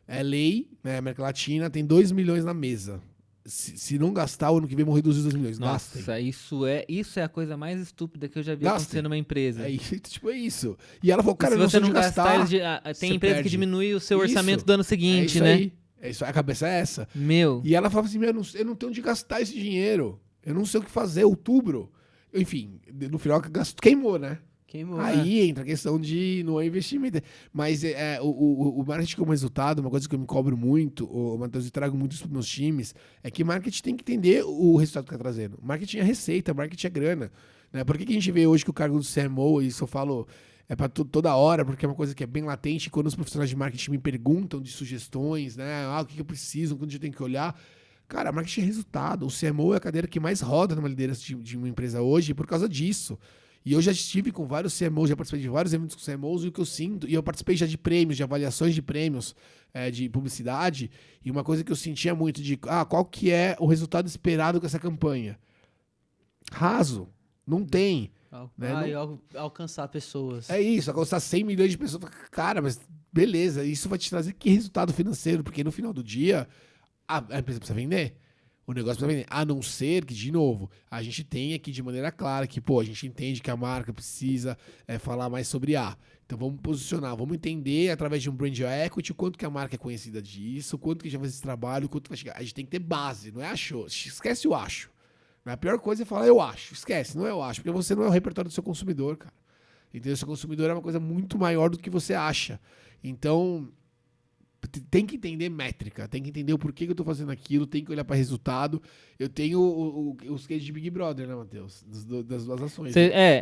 é lei, né, América Latina, tem 2 milhões na mesa. Se não gastar, o ano que vem morrer dos 2 milhões. Nossa, gastem. Isso é a coisa mais estúpida que eu já vi acontecer numa empresa. É isso. E ela falou, cara, se você não gastar, tem empresa que diminui o seu orçamento do ano seguinte, né? A cabeça é essa. Meu. E ela falava assim, eu não tenho onde gastar esse dinheiro. Eu não sei o que fazer, outubro. Enfim, no final queimou, né? Queimou, Aí entra a questão de não é investimento. Mas o marketing como resultado, uma coisa que eu me cobro muito, o Matheus, eu trago muito isso para meus times, é que marketing tem que entender o resultado que está trazendo. Marketing é receita, marketing é grana. Né? Por que a gente vê hoje que o cargo do CMO, e isso eu falo para toda hora, porque é uma coisa que é bem latente, quando os profissionais de marketing me perguntam de sugestões, né? O que eu preciso, quando eu tenho que olhar. Cara, marketing é resultado. O CMO é a cadeira que mais roda numa liderança de uma empresa hoje por causa disso. E eu já estive com vários CMOs, já participei de vários eventos com CMOs, e o que eu sinto, e eu participei já de prêmios, de avaliações de prêmios de publicidade, e uma coisa que eu sentia muito de, qual que é o resultado esperado com essa campanha? Raso, não tem. Né? Alcançar pessoas. É isso, alcançar 100 milhões de pessoas. Cara, mas beleza, isso vai te trazer que resultado financeiro? Porque no final do dia, a empresa precisa vender. O negócio precisa vender. A não ser que, de novo, a gente tem aqui de maneira clara que, a gente entende que a marca precisa falar mais sobre A. Então vamos posicionar, vamos entender através de um brand equity o quanto que a marca é conhecida disso, o quanto que já faz esse trabalho, o quanto vai chegar. A gente tem que ter base, não é achou. Esquece o acho. A pior coisa é falar eu acho. Esquece, não é eu acho, porque você não é o repertório do seu consumidor, cara. Entendeu? O seu consumidor é uma coisa muito maior do que você acha. Então, tem que entender métrica, tem que entender o porquê que eu tô fazendo aquilo, tem que olhar para resultado. Eu tenho os cases de Big Brother, né, Matheus? Das duas ações.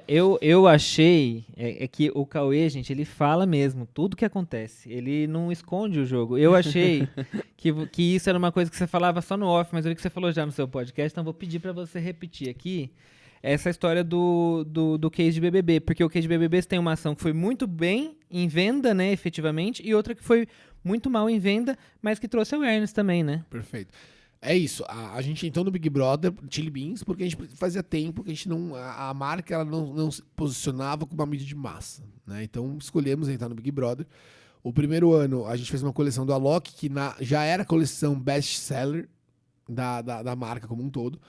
Eu achei que o Cauê, gente, ele fala mesmo tudo que acontece. Ele não esconde o jogo. Eu achei que isso era uma coisa que você falava só no off, mas eu vi que você falou já no seu podcast, então vou pedir para você repetir aqui essa história do case de BBB, porque o case de BBB tem uma ação que foi muito bem em venda, né, efetivamente, e outra que foi muito mal em venda, mas que trouxe awareness também, né? Perfeito. É isso. A gente entrou no Big Brother, Chili Beans, porque a gente fazia tempo que a gente não. A marca ela não se posicionava como uma mídia de massa. Né? Então escolhemos entrar no Big Brother. O primeiro ano a gente fez uma coleção do Alok, que já era a coleção best-seller da marca como um todo.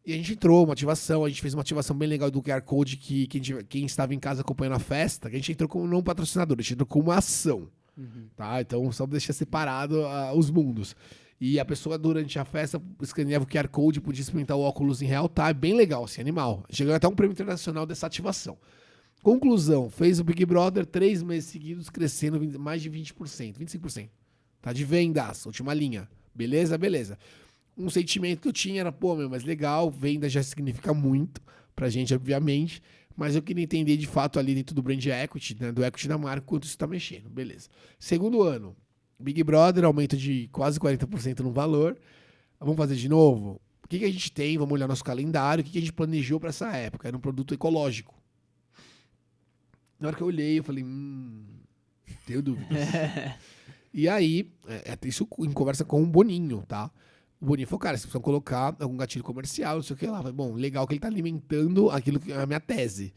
E a gente entrou, a gente fez uma ativação bem legal do QR Code que quem estava em casa acompanhando a festa, que a gente entrou como não patrocinador, a gente entrou como uma ação. Tá? Então, só deixar separado os mundos. E a pessoa, durante a festa, escaneava o QR Code, podia experimentar o óculos em real time. Bem legal, assim, animal. Chegou até um prêmio internacional dessa ativação. Conclusão, fez o Big Brother 3 meses seguidos, crescendo mais de 20%, 25%. Tá? De vendas, última linha. Beleza? Beleza. Um sentimento que eu tinha era, mas legal, venda já significa muito pra gente, obviamente. Mas eu queria entender de fato ali dentro do brand equity, né, do equity da marca, quanto isso está mexendo. Beleza. Segundo ano, Big Brother, aumento de quase 40% no valor. Vamos fazer de novo? O que a gente tem? Vamos olhar nosso calendário. O que a gente planejou para essa época? Era um produto ecológico. Na hora que eu olhei, eu falei, tenho dúvidas. E aí, isso em conversa com o Boninho, tá? O Boninho falou, cara, vocês precisam colocar algum gatilho comercial, não sei o que lá. Falei, bom, legal que ele tá alimentando aquilo que é a minha tese.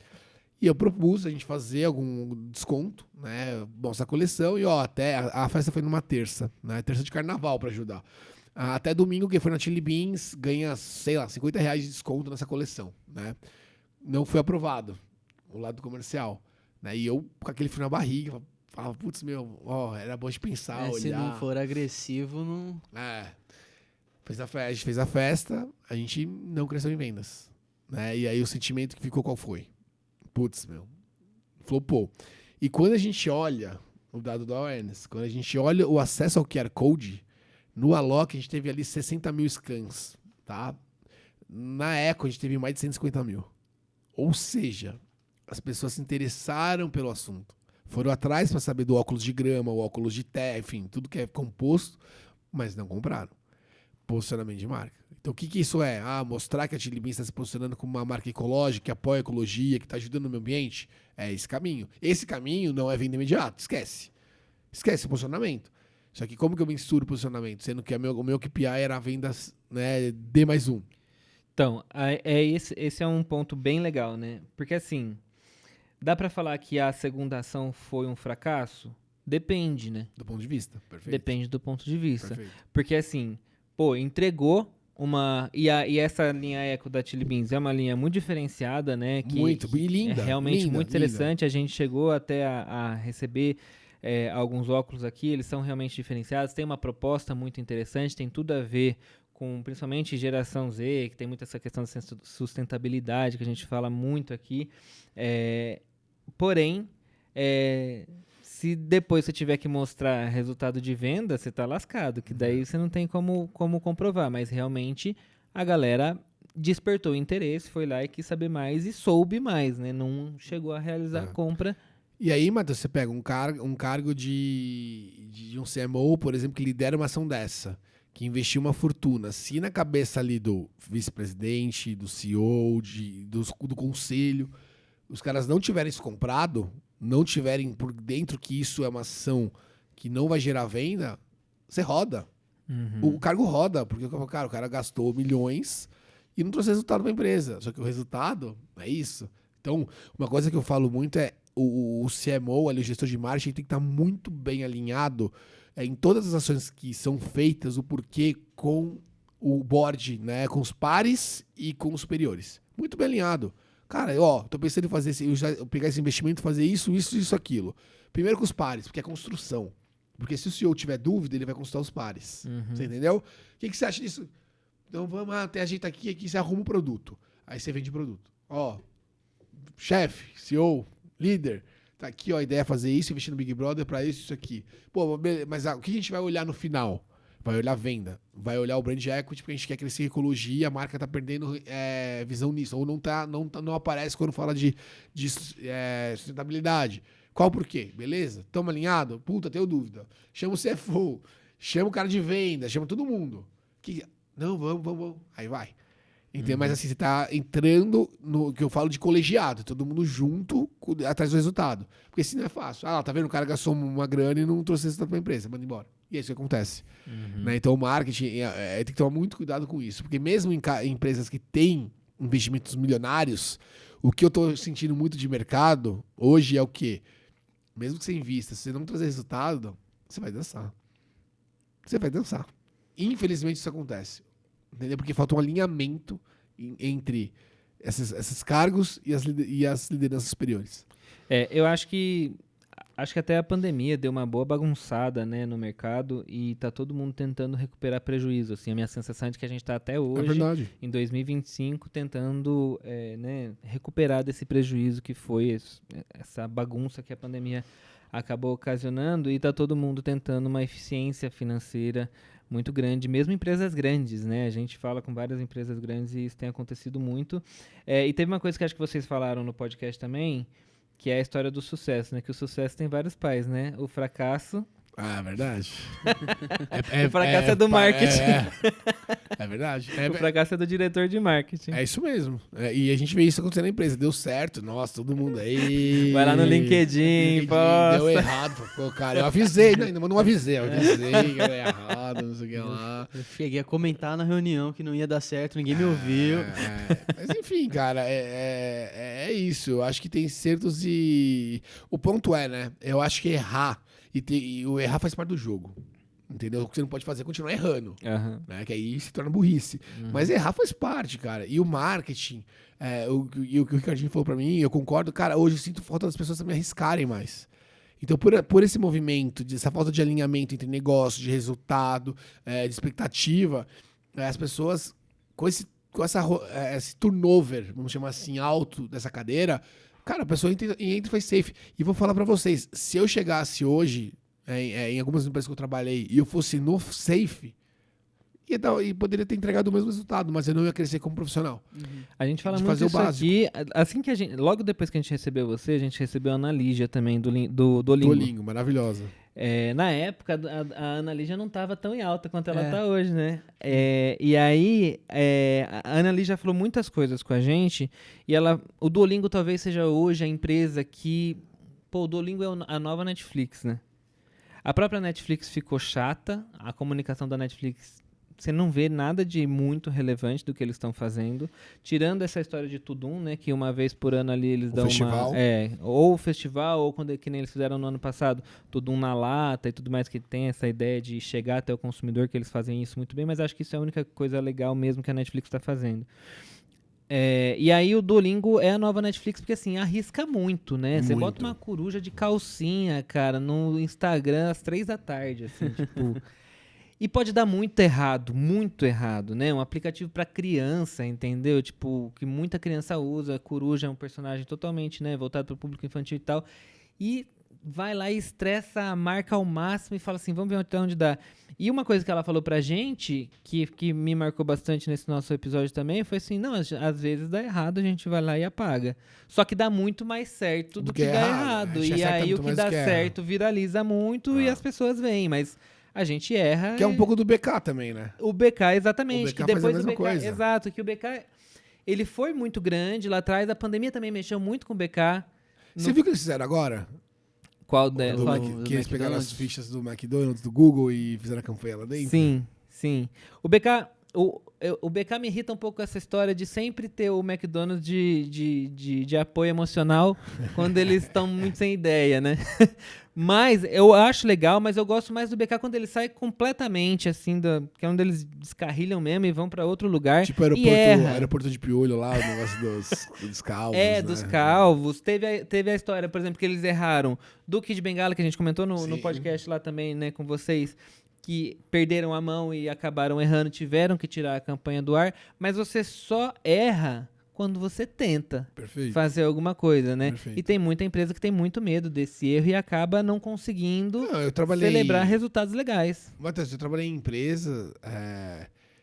E eu propus a gente fazer algum desconto, né? Bom, essa coleção, e até a festa foi numa terça, né? Terça de carnaval pra ajudar. Até domingo, quem foi na Chili Beans ganha, sei lá, R$50 de desconto nessa coleção, né? Não foi aprovado o lado comercial, né? E eu, com aquele frio na barriga, falava, putz, era bom de pensar, olhar. Se não for agressivo, não... A gente fez a festa, a gente não cresceu em vendas. Né? E aí o sentimento que ficou qual foi? Putz, flopou. E quando a gente olha o dado da awareness, quando a gente olha o acesso ao QR Code, no Alok a gente teve ali 60 mil scans. Tá? Na Eco a gente teve mais de 150 mil. Ou seja, as pessoas se interessaram pelo assunto. Foram atrás para saber do óculos de grama, o óculos de terra, enfim, tudo que é composto, mas não compraram. Posicionamento de marca. Então, o que isso é? Mostrar que a Chili Beans está se posicionando como uma marca ecológica, que apoia a ecologia, que está ajudando no meio ambiente. É esse caminho. Esse caminho não é venda imediata. Esquece. Esquece o posicionamento. Só que como que eu mensuro o posicionamento? Sendo que o meu KPI era vendas, né, D+1. Então, esse é um ponto bem legal, né? Porque assim, dá para falar que a segunda ação foi um fracasso? Depende, né? Do ponto de vista. Perfeito. Depende do ponto de vista. Perfeito. Porque assim... entregou uma... E essa linha Eco da Chili Beans é uma linha muito diferenciada, né? Muito, e linda. É realmente linda, muito interessante. Linda. A gente chegou até a receber alguns óculos aqui, eles são realmente diferenciados, tem uma proposta muito interessante, tem tudo a ver com principalmente geração Z, que tem muito essa questão da sustentabilidade, que a gente fala muito aqui. Porém, se depois você tiver que mostrar resultado de venda, você está lascado, que daí você não tem como comprovar, mas realmente a galera despertou interesse, foi lá e quis saber mais e soube mais, né? Não chegou a realizar a compra. E aí, Matheus, você pega um cargo de um CMO, por exemplo, que lidera uma ação dessa, que investiu uma fortuna. Se na cabeça ali do vice-presidente, do CEO, do conselho, os caras não tiverem isso comprado, não tiverem por dentro que isso é uma ação que não vai gerar venda, você roda. O cargo roda, porque o cara gastou milhões e não trouxe resultado para a empresa. Só que o resultado é isso. Então, uma coisa que eu falo muito é o CMO, ali, o gestor de marketing, tem que estar muito bem alinhado em todas as ações que são feitas, o porquê com o board, né, com os pares e com os superiores. Muito bem alinhado. Cara, tô pensando em fazer eu pegar esse investimento e fazer isso, aquilo. Primeiro com os pares, porque é construção. Porque se o CEO tiver dúvida, ele vai consultar os pares. Você entendeu? O que você acha disso? Então vamos ter a gente aqui você arruma o produto. Aí você vende o produto. Chefe, CEO, líder, tá aqui, a ideia é fazer isso, investir no Big Brother para isso aqui. Pô, mas o que a gente vai olhar no final? Vai olhar a venda, vai olhar o brand equity, porque a gente quer crescer em ecologia, a marca tá perdendo visão nisso, ou não aparece quando fala de sustentabilidade. Qual o porquê? Beleza? Tamo alinhado? Puta, tenho dúvida. Chama o CFO, chama o cara de venda, chama todo mundo. Não, vamos. Aí vai. Entendeu? Mas assim, você tá entrando no que eu falo de colegiado, todo mundo junto atrás do resultado. Porque assim não é fácil. Tá vendo? O cara gastou uma grana e não trouxe resultado pra empresa, manda embora. E é isso que acontece. Né? Então o marketing tem que tomar muito cuidado com isso. Porque mesmo em empresas que têm investimentos milionários, o que eu tô sentindo muito de mercado hoje é o quê? Mesmo que você invista, se você não trazer resultado, você vai dançar. Infelizmente isso acontece. Entendeu? Porque falta um alinhamento entre esses cargos e as lideranças superiores. Eu acho que até a pandemia deu uma boa bagunçada, né, no mercado e tá todo mundo tentando recuperar prejuízo. Assim, a minha sensação é de que a gente está até hoje, em 2025, tentando recuperar desse prejuízo que foi essa bagunça que a pandemia acabou ocasionando, e está todo mundo tentando uma eficiência financeira muito grande, mesmo empresas grandes, né? A gente fala com várias empresas grandes e isso tem acontecido muito. E teve uma coisa que acho que vocês falaram no podcast também, que é a história do sucesso, né? Que o sucesso tem vários pais, né? O fracasso... verdade. O fracasso é do marketing. É verdade. O fracasso é do diretor de marketing. É isso mesmo. E a gente vê isso acontecendo na empresa. Deu certo, nossa, todo mundo aí. Vai lá no LinkedIn, posta. Deu errado. Pô, cara, eu avisei, né? Ainda não avisei. Eu avisei que deu errado, não sei o que lá. Eu cheguei a comentar na reunião que não ia dar certo, ninguém me ouviu. Mas enfim, cara, é isso. Eu acho que tem certos e... O ponto é, né? Eu acho que errar... E o errar faz parte do jogo. Entendeu? O que você não pode fazer é continuar errando. Né? Que aí se torna burrice. Mas errar faz parte, cara. E o marketing, o que o Ricardinho falou pra mim, eu concordo, cara, hoje eu sinto falta das pessoas também arriscarem mais. Então, por esse movimento, essa falta de alinhamento entre negócio, de resultado, de expectativa, as pessoas, com esse turnover, vamos chamar assim, alto dessa cadeira, cara, a pessoa entra e faz safe. E vou falar pra vocês, se eu chegasse hoje, em algumas empresas que eu trabalhei, e eu fosse no safe, e poderia ter entregado o mesmo resultado, mas eu não ia crescer como profissional. A gente fala muito isso aqui, assim que logo depois que a gente recebeu você, a gente recebeu a Ana Lígia também, do Duolingo. Duolingo, maravilhosa. Na época, a Ana Lígia não estava tão em alta quanto ela está hoje, né? E aí, a Ana Lígia falou muitas coisas com a gente, e o Duolingo talvez seja hoje a empresa que... Pô, o Duolingo é a nova Netflix, né? A própria Netflix ficou chata, a comunicação da Netflix... Você não vê nada de muito relevante do que eles estão fazendo, tirando essa história de Tudum, né, que uma vez por ano ali eles dão festival. Ou o festival, ou que nem eles fizeram no ano passado, Tudum na lata e tudo mais, que tem essa ideia de chegar até o consumidor, que eles fazem isso muito bem, mas acho que isso é a única coisa legal mesmo que a Netflix está fazendo. E aí o Duolingo é a nova Netflix, porque assim, arrisca muito, né? Você Muito. bota uma coruja de calcinha, cara, no Instagram às 3 da tarde, assim, tipo... E pode dar muito errado, né? Um aplicativo pra criança, entendeu? Tipo, que muita criança usa, a coruja é um personagem totalmente, né, voltado pro público infantil e tal. E vai lá e estressa a marca ao máximo e fala assim, vamos ver até onde dá. E uma coisa que ela falou pra gente, que me marcou bastante nesse nosso episódio também, foi assim, não, às vezes dá errado, a gente vai lá e apaga. Só que dá muito mais certo do que dá errado. E aí o que dá certo viraliza muito e as pessoas veem, mas a gente erra. Que é um pouco do BK também, né? O BK, exatamente. O BK que depois faz a mesma o BK, coisa. exato, que o BK, ele foi muito grande lá atrás, a pandemia também mexeu muito com o BK. Você viu o que eles fizeram agora? Qual Que eles pegaram as McDonald's? fichas do McDonald's, do Google e fizeram a campanha lá dentro? Sim, sim. O BK me irrita um pouco essa história de sempre ter o McDonald's de apoio emocional quando eles estão muito sem ideia, né? Mas eu acho legal, mas eu gosto mais do BK quando ele sai completamente, assim, que é onde eles descarrilham mesmo e vão pra outro lugar. Tipo e erra. aeroporto de Piolho lá, o negócio dos calvos. Dos né? calvos. Teve a história, por exemplo, que eles erraram do Kid Bengala, que a gente comentou no Sim. podcast lá também, né, com vocês, que perderam a mão e acabaram errando, tiveram que tirar a campanha do ar, mas você só erra quando você tenta Perfeito. fazer alguma coisa, né? Perfeito. E tem muita empresa que tem muito medo desse erro e acaba não conseguindo Não, eu trabalhei... celebrar resultados legais. Matheus, eu trabalhei em empresa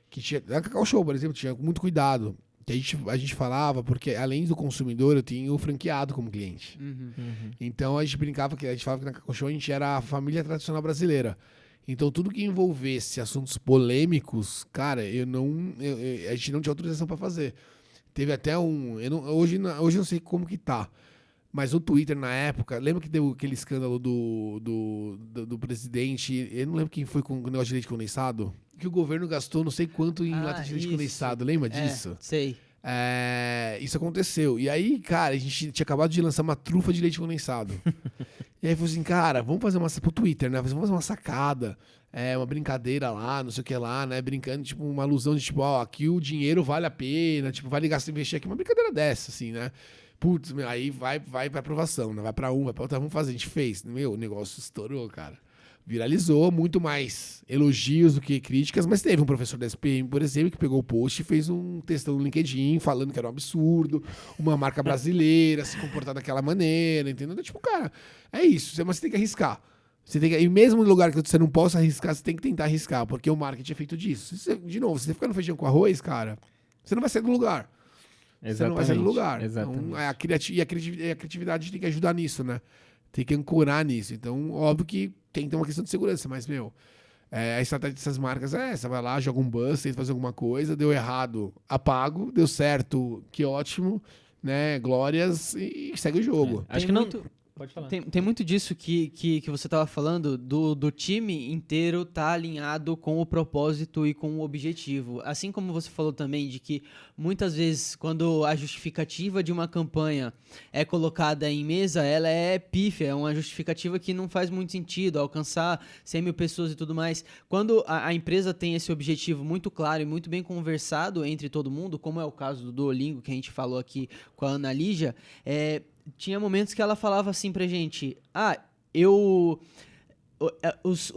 que tinha... A Cacau Show, por exemplo, tinha muito cuidado. Que a gente falava, porque além do consumidor, eu tinha o franqueado como cliente. Então a gente brincava que a gente falava que na Cacau Show a gente era a família tradicional brasileira. Então tudo que envolvesse assuntos polêmicos, cara, a gente não tinha autorização pra fazer. Teve até hoje eu não sei como que tá, mas o Twitter na época, lembra que deu aquele escândalo do presidente, eu não lembro quem foi com o negócio de leite condensado? Que o governo gastou não sei quanto em lata de leite condensado, lembra disso? Sei. Isso aconteceu. E aí, cara, a gente tinha acabado de lançar uma trufa de leite condensado. E aí falou assim, cara, vamos fazer pro Twitter, né? Vamos fazer uma sacada, uma brincadeira lá, não sei o que lá, né? Brincando, tipo, uma alusão de tipo, ó, aqui o dinheiro vale a pena, tipo, vale gastar, investir aqui, uma brincadeira dessa, assim, né? Putz, aí vai pra aprovação, né? Vai pra vai pra outra, vamos fazer. A gente fez. Meu, o negócio estourou, cara. Viralizou, muito mais elogios do que críticas, mas teve um professor da SPM, por exemplo, que pegou o post e fez um textão no LinkedIn falando que era um absurdo, uma marca brasileira se comportar daquela maneira, entendeu? Então, tipo, cara, é isso, mas você tem que arriscar. E mesmo no lugar que você não possa arriscar, você tem que tentar arriscar, porque o marketing é feito disso. De novo, se você ficar no feijão com arroz, cara, você não vai sair do lugar. Exatamente. Você não vai sair do lugar. Exatamente. Então, a criatividade tem que ajudar nisso, né? Tem que ancorar nisso. Então, óbvio que tem que ter uma questão de segurança, mas, meu, a estratégia dessas marcas é essa. Vai lá, joga um buzz, tenta fazer alguma coisa, deu errado, apago, deu certo, que ótimo, né? Glórias e segue o jogo. Acho que não... Pode falar. Tem muito disso que você estava falando, do time inteiro tá alinhado com o propósito e com o objetivo. Assim como você falou também de que muitas vezes quando a justificativa de uma campanha é colocada em mesa, ela é pífia, é uma justificativa que não faz muito sentido, alcançar 100 mil pessoas e tudo mais. Quando a empresa tem esse objetivo muito claro e muito bem conversado entre todo mundo, como é o caso do Duolingo, que a gente falou aqui com a Ana Lígia, tinha momentos que ela falava assim pra gente, os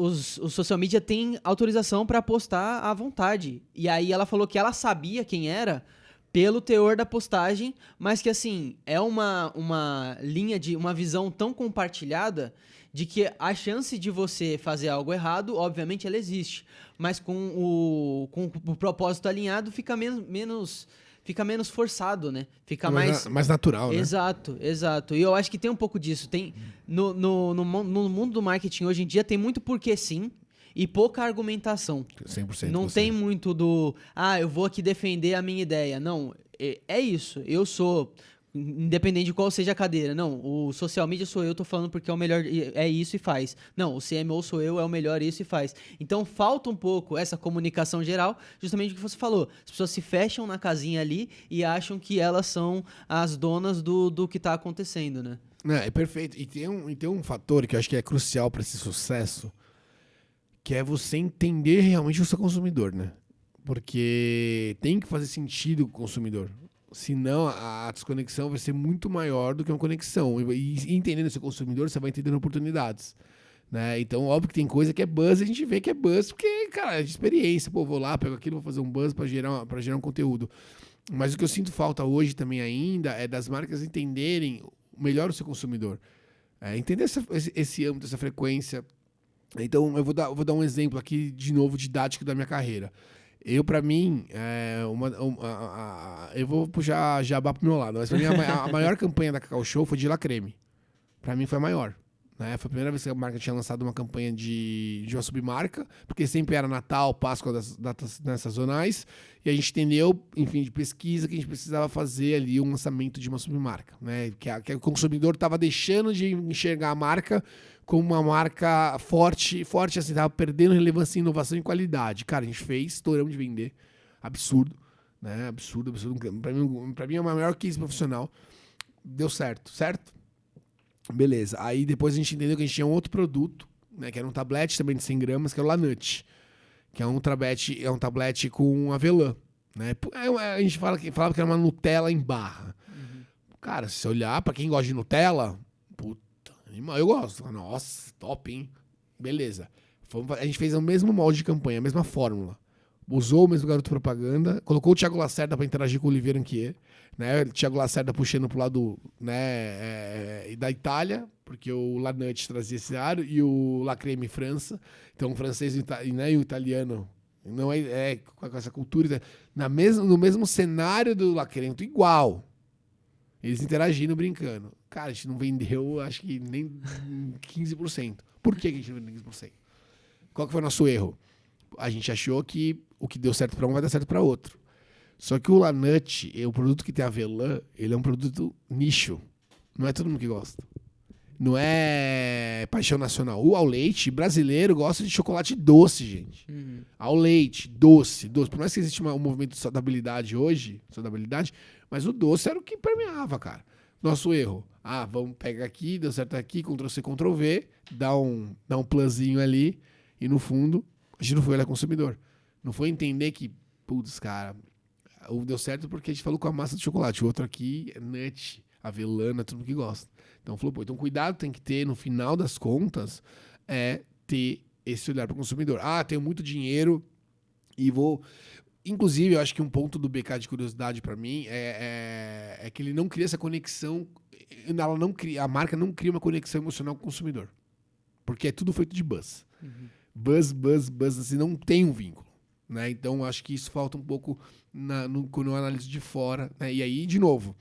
social media têm autorização pra postar à vontade. E aí ela falou que ela sabia quem era pelo teor da postagem, mas que assim, é uma linha uma visão tão compartilhada de que a chance de você fazer algo errado, obviamente ela existe, mas com o propósito alinhado fica menos forçado, né? Fica mais natural, né? Exato. E eu acho que tem um pouco disso. Tem no mundo do marketing hoje em dia tem muito porque sim e pouca argumentação. 100%. Não tem muito eu vou aqui defender a minha ideia. Não, é isso. Eu sou... Independente de qual seja a cadeira. Não, o social media sou eu, tô falando porque é o melhor, é isso e faz. Não, o CMO sou eu, é o melhor, isso e faz. Então falta um pouco essa comunicação geral, justamente o que você falou. As pessoas se fecham na casinha ali e acham que elas são as donas do que tá acontecendo, né? É perfeito. E tem um fator que eu acho que é crucial para esse sucesso, que é você entender realmente o seu consumidor, né? Porque tem que fazer sentido com o consumidor. Senão, a desconexão vai ser muito maior do que uma conexão. E entendendo seu consumidor, você vai entendendo oportunidades. Né? Então, óbvio que tem coisa que é buzz, a gente vê que é buzz, porque, cara, é de experiência. Pô, vou lá, pego aquilo, vou fazer um buzz para gerar um conteúdo. Mas o que eu sinto falta hoje também ainda é das marcas entenderem melhor o seu consumidor. Entender esse âmbito, essa frequência. Então, eu vou dar um exemplo aqui, de novo, didático da minha carreira. Eu, pra mim, eu vou puxar jabá pro meu lado, mas pra mim a maior campanha da Cacau Show foi de La Creme. Pra mim foi a maior. Né? Foi a primeira vez que a marca tinha lançado uma campanha de uma submarca, porque sempre era Natal, Páscoa, das datas sazonais, e a gente entendeu, enfim, de pesquisa, que a gente precisava fazer ali um lançamento de uma submarca. Né? Que o consumidor estava deixando de enxergar a marca como uma marca forte assim, estava perdendo relevância em inovação e qualidade. Cara, a gente fez, estouramos de vender. Absurdo. Né? Absurdo. Pra mim é o maior case profissional. Deu certo? Beleza. Aí depois a gente entendeu que a gente tinha um outro produto, né, que era um tablete também de 100 gramas, que é o Lanut, que é um tablete com avelã. Né? A gente falava que era uma Nutella em barra. Uhum. Cara, se você olhar, pra quem gosta de Nutella, puta, eu gosto. Nossa, top, hein? Beleza. A gente fez o mesmo molde de campanha, a mesma fórmula. Usou o mesmo garoto propaganda, colocou o Thiago Lacerda para interagir com o Olivier Anquier, né? O Thiago Lacerda puxando pro lado, né, da Itália, porque o Lanut trazia esse ar, e o La Creme França. Então o francês e o italiano não com essa cultura. No mesmo cenário do La Creme, igual. Eles interagindo, brincando. Cara, a gente não vendeu, acho que nem 15%. Por que a gente não vendeu 15%? Qual que foi o nosso erro? A gente achou que o que deu certo para um vai dar certo para outro. Só que o Lanut, o produto que tem avelã, ele é um produto nicho. Não é todo mundo que gosta. Não é paixão nacional. O ao leite brasileiro gosta de chocolate doce, gente. Uhum. Ao leite, doce. Por mais que exista um movimento de saudabilidade hoje, mas o doce era o que permeava, cara. Nosso erro. Vamos pegar aqui, deu certo aqui, Ctrl-C, Ctrl-V, dá um plusinho ali, e no fundo, a gente não foi olhar consumidor. Não foi entender que, putz, cara, deu certo porque a gente falou com a massa de chocolate. O outro aqui é nut, avelã, todo mundo que gosta. Então, falou, então cuidado tem que ter, no final das contas, ter esse olhar para o consumidor. Tenho muito dinheiro e vou... Inclusive, eu acho que um ponto do BK de curiosidade para mim é que ele não cria essa conexão, a marca não cria uma conexão emocional com o consumidor. Porque é tudo feito de buzz. Uhum. Buzz, assim, não tem um vínculo. Né? Então, acho que isso falta um pouco quando eu analiso de fora. Né? E aí, de novo,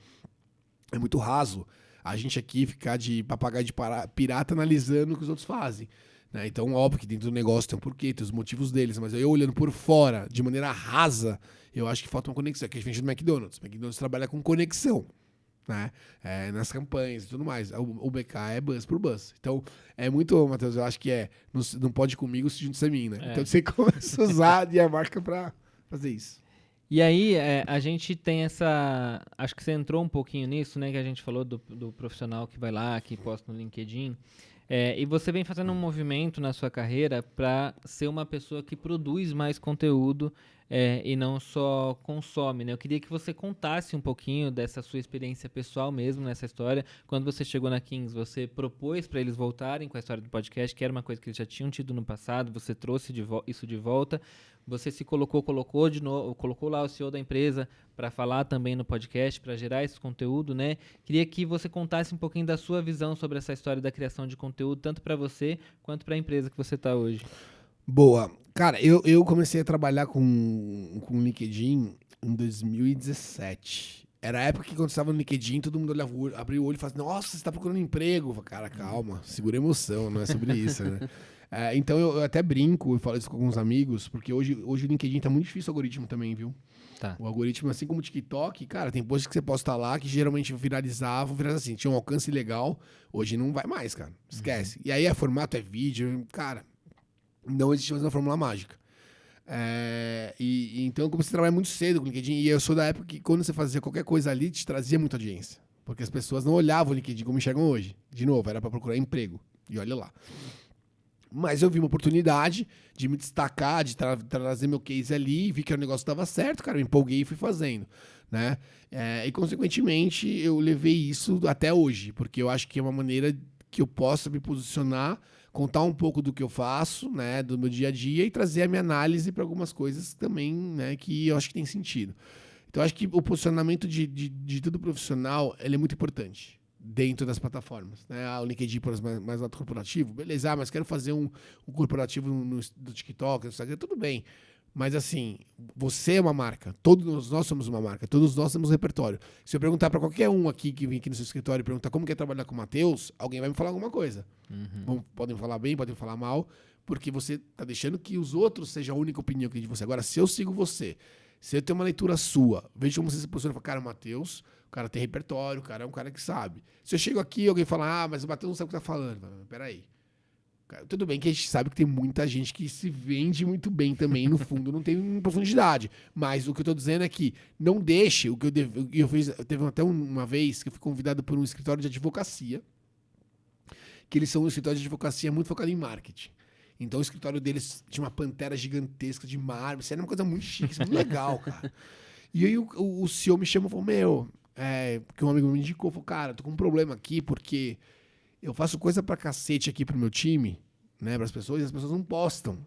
é muito raso a gente aqui ficar de papagaio de pirata analisando o que os outros fazem. Né? Então, óbvio que dentro do negócio tem um porquê, tem os motivos deles, mas eu olhando por fora, de maneira rasa, eu acho que falta uma conexão. Que a gente vende do McDonald's. O McDonald's trabalha com conexão. Né? Nas campanhas e tudo mais. O BK é buzz por buzz. Então, é muito, Matheus, eu acho que não pode comigo se junto a mim, né? Então, você começa a usar a marca pra fazer isso. E aí, a gente tem essa... Acho que você entrou um pouquinho nisso, né? Que a gente falou do profissional que vai lá, que posta no LinkedIn. E você vem fazendo um movimento na sua carreira para ser uma pessoa que produz mais conteúdo e não só consome, né? Eu queria que você contasse um pouquinho dessa sua experiência pessoal mesmo nessa história. Quando você chegou na Kings, você propôs para eles voltarem com a história do podcast, que era uma coisa que eles já tinham tido no passado, você trouxe isso de volta, você se colocou de novo, colocou lá o CEO da empresa para falar também no podcast, para gerar esse conteúdo, né? Queria que você contasse um pouquinho da sua visão sobre essa história da criação de conteúdo, tanto para você quanto para a empresa que você está hoje. Boa. Cara, eu comecei a trabalhar com o LinkedIn em 2017. Era a época que quando você estava no LinkedIn, todo mundo olhava, abria o olho e falava, nossa, você está procurando emprego. Eu falei, cara, calma, segura a emoção, não é sobre isso, né? Então eu até brinco e falo isso com alguns amigos, porque hoje o LinkedIn tá muito difícil o algoritmo também, viu? Tá. O algoritmo, assim como o TikTok, cara, tem posts que você posta lá que geralmente viralizavam assim, tinha um alcance legal, hoje não vai mais, cara, esquece. Uhum. E aí formato é vídeo, cara, não existe mais uma fórmula mágica. Então eu comecei a trabalhar muito cedo com o LinkedIn, e eu sou da época que quando você fazia qualquer coisa ali, te trazia muita audiência, porque as pessoas não olhavam o LinkedIn como enxergam hoje. De novo, era para procurar emprego, e olha lá. Mas eu vi uma oportunidade de me destacar, de trazer meu case ali, vi que o negócio estava certo, cara, eu me empolguei e fui fazendo, né? E, consequentemente, eu levei isso até hoje, porque eu acho que é uma maneira que eu possa me posicionar, contar um pouco do que eu faço, né, do meu dia a dia e trazer a minha análise para algumas coisas também, né, que eu acho que tem sentido. Então, eu acho que o posicionamento de todo profissional, ele é muito importante dentro das plataformas, né? O LinkedIn para mais lado corporativo, beleza, mas quero fazer um corporativo do TikTok, no Instagram, tudo bem. Mas assim, você é uma marca, todos nós somos uma marca, todos nós temos um repertório. Se eu perguntar para qualquer um aqui que vem aqui no seu escritório e perguntar como quer trabalhar com o Matheus, alguém vai me falar alguma coisa. Podem falar bem, podem falar mal, porque você está deixando que os outros sejam a única opinião que tem de você. Agora, se eu sigo você, se eu tenho uma leitura sua, vejo como você se posiciona e fala, cara, o Matheus, o cara tem repertório, o cara é um cara que sabe. Se eu chego aqui e alguém fala, mas o Matheus não sabe o que tá falando. Peraí. Tudo bem que a gente sabe que tem muita gente que se vende muito bem também, no fundo, não tem profundidade. Mas o que eu tô dizendo é que não deixe o que eu fiz. Teve até uma vez que eu fui convidado por um escritório de advocacia, que eles são um escritório de advocacia muito focado em marketing. Então o escritório deles tinha uma pantera gigantesca de mármore, isso era uma coisa muito chique, isso é muito legal, cara. E aí o CEO me chamou e falou, que um amigo me indicou, falou, cara, tô com um problema aqui, porque eu faço coisa pra cacete aqui pro meu time, né, pras pessoas, e as pessoas não postam.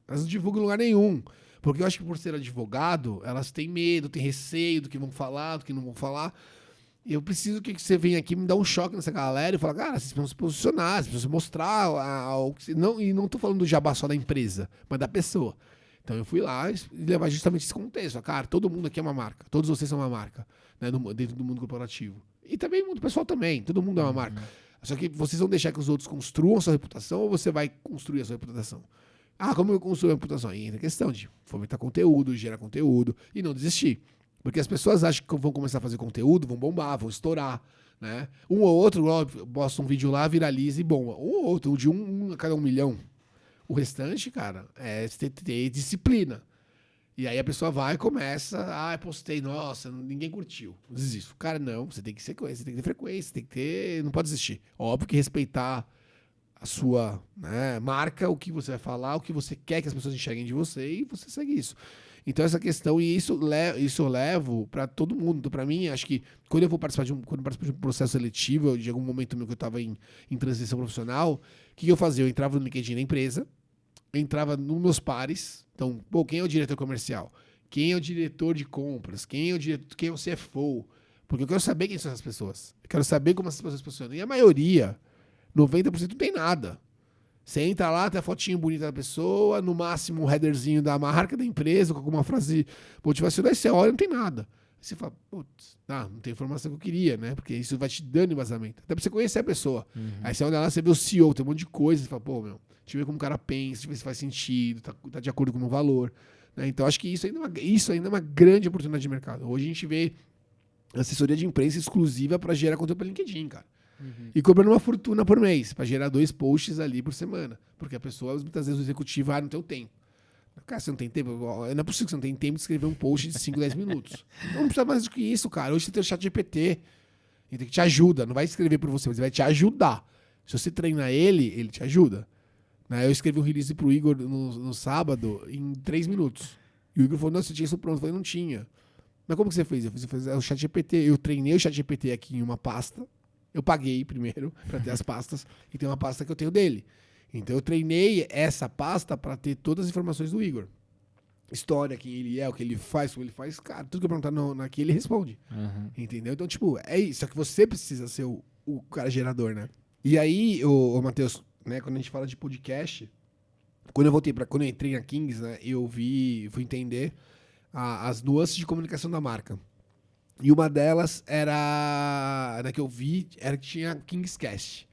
Elas não divulgam em lugar nenhum. Porque eu acho que por ser advogado, elas têm medo, têm receio do que vão falar, do que não vão falar. E eu preciso que você venha aqui me dar um choque nessa galera e falar, cara, vocês precisam se posicionar, vocês precisam mostrar e não tô falando do jabá só da empresa, mas da pessoa. Então eu fui lá e levar justamente esse contexto. Cara, todo mundo aqui é uma marca. Todos vocês são uma marca, né, dentro do mundo corporativo. E também o mundo pessoal também. Todo mundo é uma marca. Só que vocês vão deixar que os outros construam a sua reputação ou você vai construir a sua reputação? Como eu construo a reputação? Aí entra a questão de fomentar conteúdo, gerar conteúdo e não desistir. Porque as pessoas acham que vão começar a fazer conteúdo, vão bombar, vão estourar, né? Um ou outro, posta um vídeo lá, viraliza e bomba. Um ou outro, de um a cada 1 milhão. O restante, cara, é ter disciplina. E aí a pessoa vai e começa, postei, nossa, ninguém curtiu, desisto. Cara, não, você tem que ser coisa, você tem que ter frequência, tem que ter, não pode desistir. Óbvio que respeitar a sua, né, marca, o que você vai falar, o que você quer que as pessoas enxerguem de você e você segue isso. Então essa questão, e isso eu levo para todo mundo. Então, para mim, acho que quando eu participar de um processo seletivo, de algum momento meu que eu estava em transição profissional, o que eu fazia? Eu entrava no LinkedIn da empresa, entrava nos meus pares. Então, quem é o diretor comercial? Quem é o diretor de compras? Quem é o CFO? Porque eu quero saber quem são essas pessoas. Eu quero saber como essas pessoas funcionam. E a maioria, 90%, não tem nada. Você entra lá, tem a fotinho bonita da pessoa, no máximo um headerzinho da marca da empresa, com alguma frase motivacional, aí você olha e não tem nada. Aí você fala, putz, não tem informação que eu queria, né? Porque isso vai te dando embasamento. Até pra você conhecer a pessoa. Aí você olha lá, você vê o CEO, tem um monte de coisa, você fala, deixa eu ver como o cara pensa, deixa eu ver se faz sentido, tá de acordo com o meu valor. Né? Então, acho que isso ainda é uma grande oportunidade de mercado. Hoje a gente vê assessoria de imprensa exclusiva para gerar conteúdo para LinkedIn, cara. E cobrando uma fortuna por mês, para gerar 2 posts ali por semana. Porque a pessoa, muitas vezes, o executivo, não tem o tempo. Cara, você não tem tempo? Não é possível que você não tem tempo de escrever um post de 5, 10 minutos. Não precisa mais do que isso, cara. Hoje você tem o ChatGPT. Ele te ajuda. Não vai escrever por você, mas ele vai te ajudar. Se você treinar ele te ajuda. Eu escrevi um release pro Igor no sábado em 3 minutos. E o Igor falou, nossa, você tinha isso pronto. Eu falei, não tinha. Mas como que você fez? Eu fiz o ChatGPT. Eu treinei o ChatGPT aqui em uma pasta. Eu paguei primeiro para ter as pastas e tem uma pasta que eu tenho dele. Então eu treinei essa pasta para ter todas as informações do Igor. História, quem ele é, o que ele faz, como ele faz. Cara, tudo que eu perguntar aqui ele responde. Entendeu? Então, é isso. Só que você precisa ser o cara gerador, né? E aí, o Matheus, né, quando a gente fala de podcast, quando eu entrei na Kings, né, fui entender as nuances de comunicação da marca. E uma delas era, que eu vi, era que tinha Kingscast,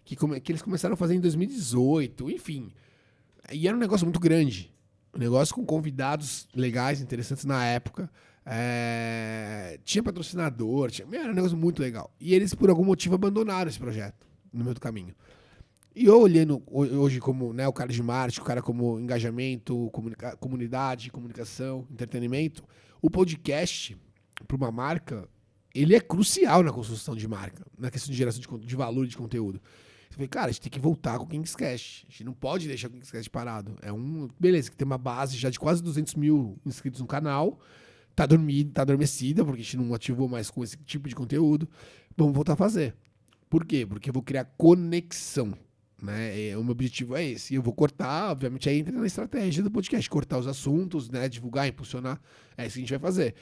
que eles começaram a fazer em 2018, enfim. E era um negócio muito grande, um negócio com convidados legais, interessantes na época. Tinha patrocinador, era um negócio muito legal. E eles, por algum motivo, abandonaram esse projeto no meio do caminho. E eu olhando hoje como, né, o cara de marketing, o cara como engajamento, comunidade, comunicação, entretenimento, o podcast, para uma marca, ele é crucial na construção de marca, na questão de geração de valor e de conteúdo. Eu falei, cara, a gente tem que voltar com o King's Cash. A gente não pode deixar o King's Cash parado. Beleza, que tem uma base já de quase 200 mil inscritos no canal. Tá adormecida, porque a gente não ativou mais com esse tipo de conteúdo. Vamos voltar a fazer. Por quê? Porque eu vou criar conexão. Né? O meu objetivo é esse. E eu vou cortar, obviamente, aí entra na estratégia do podcast. Cortar os assuntos, né? Divulgar, impulsionar. É isso que a gente vai fazer.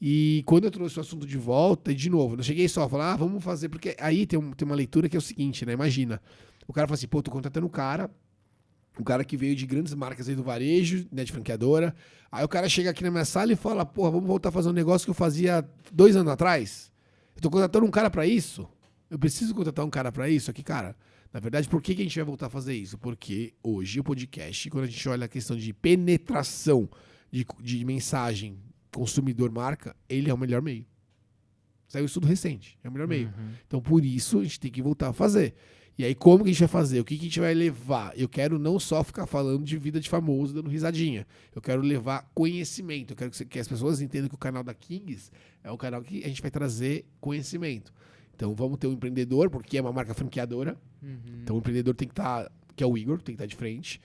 E quando eu trouxe o assunto de volta, e de novo, eu não cheguei só a falar, vamos fazer, porque aí tem uma leitura que é o seguinte, né? Imagina, o cara fala assim, pô, tô contratando um cara que veio de grandes marcas aí do varejo, né, de franqueadora. Aí o cara chega aqui na minha sala e fala, porra, vamos voltar a fazer um negócio que eu fazia 2 anos atrás? Eu tô contratando um cara pra isso? Eu preciso contratar um cara pra isso? Aqui, cara, na verdade, por que a gente vai voltar a fazer isso? Porque hoje o podcast, quando a gente olha a questão de penetração de mensagem consumidor-marca, ele é o melhor meio. Saiu um estudo recente, é o melhor meio. Então, por isso, a gente tem que voltar a fazer. E aí, como que a gente vai fazer? O que a gente vai levar? Eu quero não só ficar falando de vida de famoso, dando risadinha. Eu quero levar conhecimento. Eu quero que as pessoas entendam que o canal da Kings é o canal que a gente vai trazer conhecimento. Então, vamos ter um empreendedor, porque é uma marca franqueadora. Então, o empreendedor tem que estar, que é o Igor, tem que estar de frente.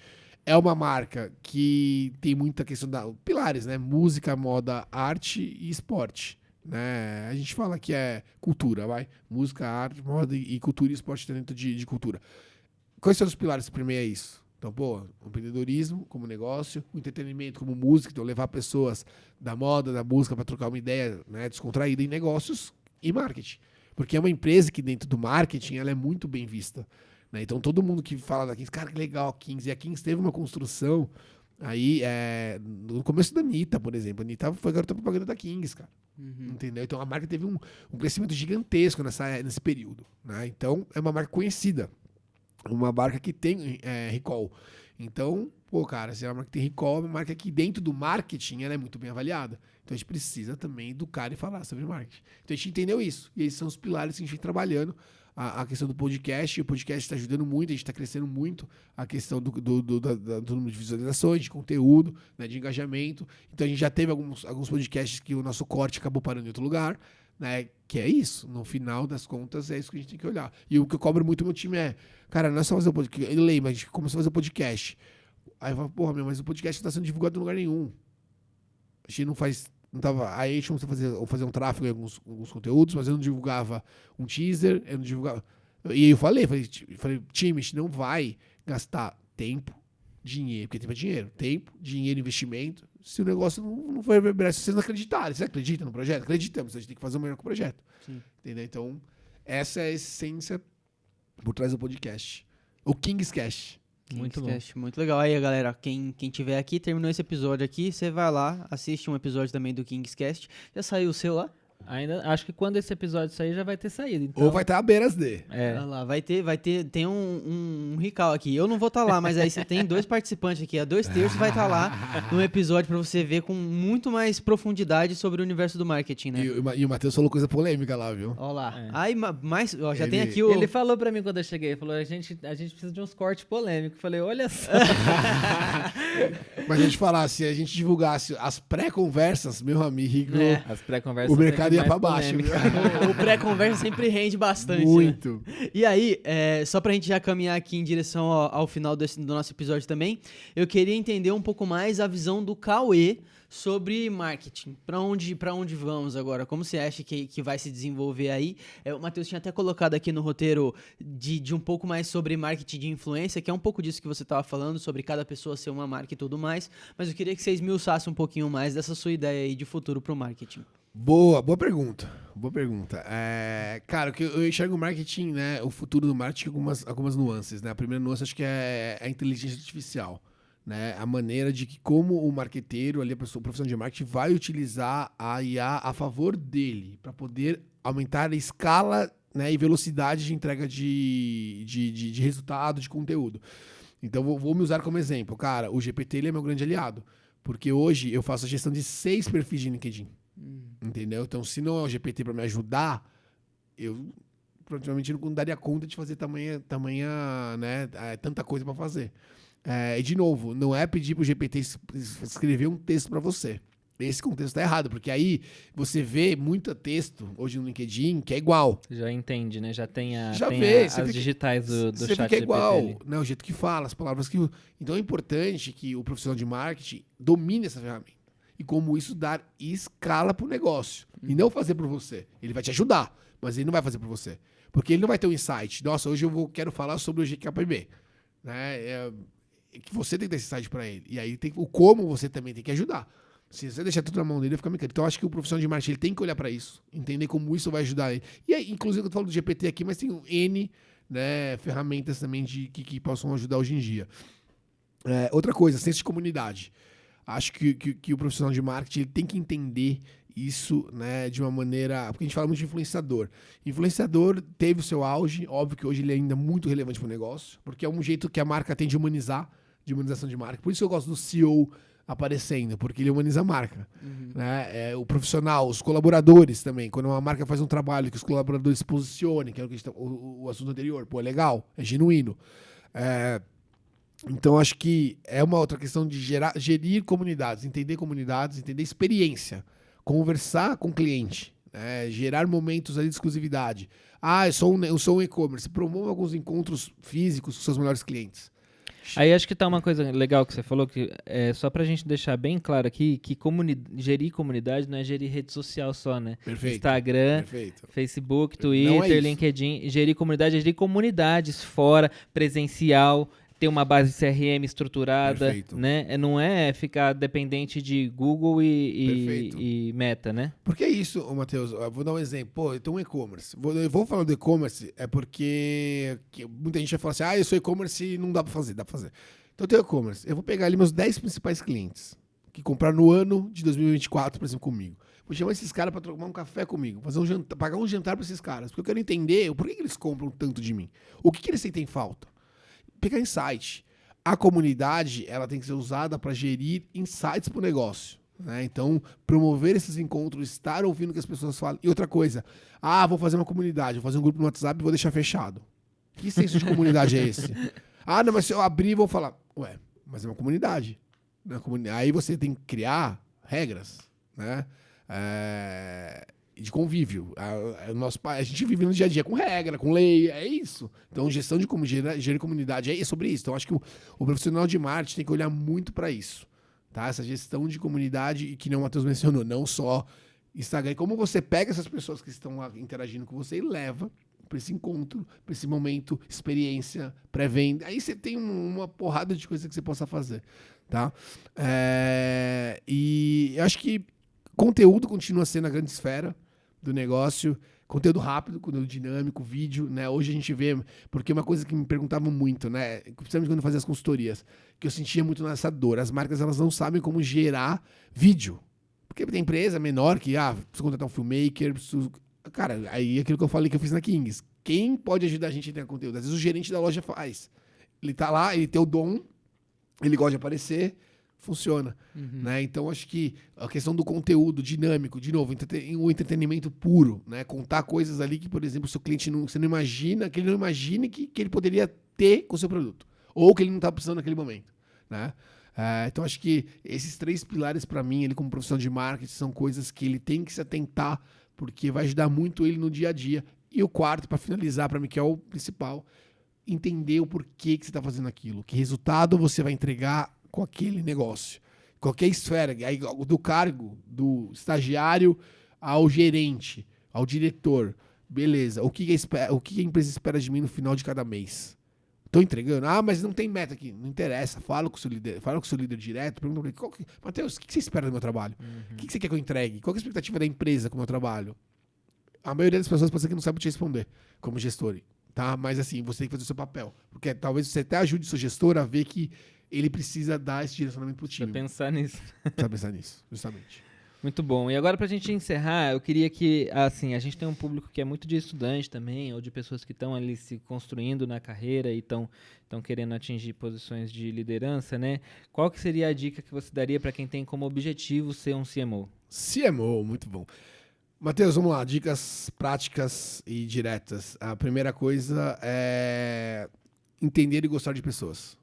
É uma marca que tem muita questão da pilares, né? Música, moda, arte e esporte. Né? A gente fala que é cultura, vai. Música, arte, moda e cultura e esporte dentro de cultura. Quais são os pilares que primeiro é isso? Então, pô, o empreendedorismo como negócio, o entretenimento como música, então levar pessoas da moda, da música para trocar uma ideia, né, descontraída em negócios e marketing. Porque é uma empresa que dentro do marketing ela é muito bem vista. Né? Então, todo mundo que fala da Kings, cara, que legal a Kings. E a Kings teve uma construção aí, no começo da Anitta, por exemplo. A Anitta foi garota propaganda da Kings, cara. Entendeu? Então, a marca teve um crescimento gigantesco nesse período. Né? Então, é uma marca conhecida. Uma marca que tem recall. Então, pô, cara, se é uma marca que tem recall, é uma marca que dentro do marketing ela é muito bem avaliada. Então, a gente precisa também educar e falar sobre marketing. Então, a gente entendeu isso. E esses são os pilares que a gente vem trabalhando. A questão do podcast, e o podcast está ajudando muito, a gente está crescendo muito a questão do número de visualizações, de conteúdo, né, de engajamento. Então a gente já teve alguns podcasts que o nosso corte acabou parando em outro lugar, né, que é isso. No final das contas, é isso que a gente tem que olhar. E o que eu cobro muito no meu time é, cara, não é só fazer o podcast, ele lembra, a gente começou a fazer o podcast. Aí eu falo, porra, mas o podcast não está sendo divulgado em lugar nenhum. A gente não faz... Não tava, aí a gente começou a fazer um tráfego em alguns conteúdos, mas eu não divulgava um teaser, eu não divulgava. E aí eu falei, time, a gente não vai gastar tempo, dinheiro, porque tempo é dinheiro, tempo, dinheiro, investimento, se o negócio não for reverberar, se vocês não acreditarem. Vocês acreditam no projeto? Acreditamos, a gente tem que fazer o melhor com o projeto. Sim. Entendeu? Então, essa é a essência por trás do podcast. O King's Cash. Muito bom. Muito legal. Aí, galera, quem tiver aqui, terminou esse episódio aqui, você vai lá, assiste um episódio também do King's Cast. Já saiu o seu lá? Ainda, acho que quando esse episódio sair já vai ter saído. Então... Ou vai estar à beiras de. Olha lá, tem um recall aqui. Eu não vou estar lá, mas aí você tem 2 participantes aqui. A 2/3 vai estar lá no episódio pra você ver com muito mais profundidade sobre o universo do marketing, né? E o Matheus falou coisa polêmica lá, viu? Olha lá. Aí, já tem aqui o... Ele falou pra mim quando eu cheguei, falou, a gente precisa de uns cortes polêmicos. Eu falei, olha só. Mas a gente falar, se a gente divulgasse as pré-conversas, meu amigo, as pré-conversas o mercado ia pra baixo. O pré-conversa sempre rende bastante. Muito. Né? E aí, só pra gente já caminhar aqui em direção ao final do nosso episódio também, eu queria entender um pouco mais a visão do Cauê sobre marketing. Pra onde vamos agora? Como você acha que vai se desenvolver aí? O Matheus tinha até colocado aqui no roteiro de um pouco mais sobre marketing de influência, que é um pouco disso que você estava falando, sobre cada pessoa ser uma marca e tudo mais, mas eu queria que você esmiuçasse um pouquinho mais dessa sua ideia aí de futuro pro marketing. Boa pergunta. Cara, eu enxergo o marketing, né, o futuro do marketing com algumas nuances, né? A primeira nuance acho que é a inteligência artificial. Né, a maneira de que como o marqueteiro, ali, o profissional de marketing, vai utilizar a IA a favor dele, para poder aumentar a escala, né, e velocidade de entrega de resultado, de conteúdo. Então, vou me usar como exemplo. Cara, o GPT ele é meu grande aliado, porque hoje eu faço a gestão de 6 perfis de LinkedIn. Entendeu? Então, se não é o GPT para me ajudar, eu provavelmente não daria conta de fazer tamanha né, tanta coisa para fazer. E de novo, não é pedir pro GPT escrever um texto para você. Esse contexto tá errado, porque aí você vê muito texto hoje no LinkedIn que é igual. Já entende, né? Já tem, Você as digitais do você chat fica GPT igual, ali. né? O jeito que fala, as palavras que... Então é importante que o profissional de marketing domine essa ferramenta. E como isso dar escala pro negócio. E não fazer por você. Ele vai te ajudar, mas ele não vai fazer por você. Porque ele não vai ter um insight. Nossa, hoje quero falar sobre o GKPB. Né? Que você tem que dar esse insight para ele. E aí o como você também tem que ajudar. Se você deixar tudo na mão dele, fica mecânico. Então, eu acho que o profissional de marketing ele tem que olhar para isso, entender como isso vai ajudar ele. E aí, inclusive, eu tô falando do GPT aqui, mas tem N, né, ferramentas também que possam ajudar hoje em dia. Outra coisa, senso de comunidade. Acho que o profissional de marketing ele tem que entender isso, né, de uma maneira... Porque a gente fala muito de influenciador. Influenciador teve o seu auge, óbvio que hoje ele é ainda muito relevante para o negócio, porque é um jeito que a marca tem de humanizar, de humanização de marca. Por isso que eu gosto do CEO aparecendo, porque ele humaniza a marca. Né? O profissional, os colaboradores também. Quando uma marca faz um trabalho que os colaboradores se posicionem, que é o assunto anterior, pô, é legal, é genuíno. Então, acho que é uma outra questão de gerir comunidades, entender experiência, conversar com o cliente, né? Gerar momentos ali de exclusividade. Eu sou um e-commerce, promova alguns encontros físicos com seus melhores clientes. Aí acho que tá uma coisa legal que você falou, que é só pra gente deixar bem claro aqui, que gerir comunidade não é gerir rede social só, né? Perfeito. Instagram, Perfeito. Facebook, Não é Twitter, isso. LinkedIn. Gerir comunidade é gerir comunidades fora, presencial, ter uma base CRM estruturada, Perfeito. né? Não é ficar dependente de Google Perfeito. e Meta, né? Porque é isso, Matheus. Eu vou dar um exemplo. Pô, eu tenho um e-commerce. Eu vou falar do e-commerce porque muita gente vai falar assim, eu sou e-commerce e não dá pra fazer. Dá pra fazer. Então eu tenho e-commerce. Eu vou pegar ali meus 10 principais clientes que compraram no ano de 2024, por exemplo, comigo. Vou chamar esses caras pra tomar um café comigo, fazer um jantar, pagar um jantar pra esses caras. Porque eu quero entender por que eles compram tanto de mim. O que eles sentem falta. Pegar insight. A comunidade ela tem que ser usada para gerir insights para o negócio. Né? Então, promover esses encontros, estar ouvindo o que as pessoas falam. E outra coisa, vou fazer uma comunidade, vou fazer um grupo no WhatsApp e vou deixar fechado. Que senso de comunidade é esse? Não, mas se eu abrir, vou falar. Mas é uma comunidade. Aí você tem que criar regras, né? De convívio. A gente vive no dia a dia com regra, com lei, é isso. Então, gestão de gerir comunidade é sobre isso. Então, acho que o profissional de marketing tem que olhar muito para isso. Tá? Essa gestão de comunidade, e que nem o Matheus mencionou, não só Instagram. Como você pega essas pessoas que estão lá interagindo com você e leva para esse encontro, para esse momento, experiência, pré-venda. Aí você tem uma porrada de coisa que você possa fazer. Tá? E eu acho que conteúdo continua sendo a grande esfera do negócio, conteúdo rápido, conteúdo dinâmico, vídeo, né? Hoje a gente vê, porque uma coisa que me perguntavam muito, né? Principalmente quando eu fazia as consultorias, que eu sentia muito nessa dor. As marcas, elas não sabem como gerar vídeo. Porque tem empresa menor que, precisa contratar um filmmaker, cara, aí é aquilo que eu falei que eu fiz na Kings. Quem pode ajudar a gente a ter conteúdo? Às vezes o gerente da loja faz. Ele tá lá, ele tem o dom, ele gosta de aparecer, funciona. Né? Então, acho que a questão do conteúdo dinâmico, de novo, o entretenimento puro, né? Contar coisas ali que, por exemplo, o seu cliente você não imagina, que ele não imagine que ele poderia ter com o seu produto. Ou que ele não está precisando naquele momento. Né? Então, acho que esses 3 pilares, para mim, ele como profissional de marketing, são coisas que ele tem que se atentar, porque vai ajudar muito ele no dia a dia. E o quarto, para finalizar, para mim, que é o principal, entender o porquê que você está fazendo aquilo. Que resultado você vai entregar com aquele negócio. Qualquer esfera, do cargo, do estagiário ao gerente, ao diretor. Beleza, o que a empresa espera de mim no final de cada mês? Estou entregando? Mas não tem meta aqui. Não interessa, fala com o seu líder direto, pergunta para ele, Matheus, o que você espera do meu trabalho? O que você quer que eu entregue? Qual é a expectativa da empresa com o meu trabalho? A maioria das pessoas pode ser que não sabe te responder, como gestor. Tá? Mas assim, você tem que fazer o seu papel. Porque talvez você até ajude o seu gestor a ver que ele precisa dar esse direcionamento pro time. Precisa pensar nisso, justamente. Muito bom. E agora, pra gente encerrar, eu queria que, assim, a gente tem um público que é muito de estudante também, ou de pessoas que estão ali se construindo na carreira e estão querendo atingir posições de liderança, né? Qual que seria a dica que você daria para quem tem como objetivo ser um CMO? CMO, muito bom. Matheus, vamos lá. Dicas práticas e diretas. A primeira coisa é entender e gostar de pessoas.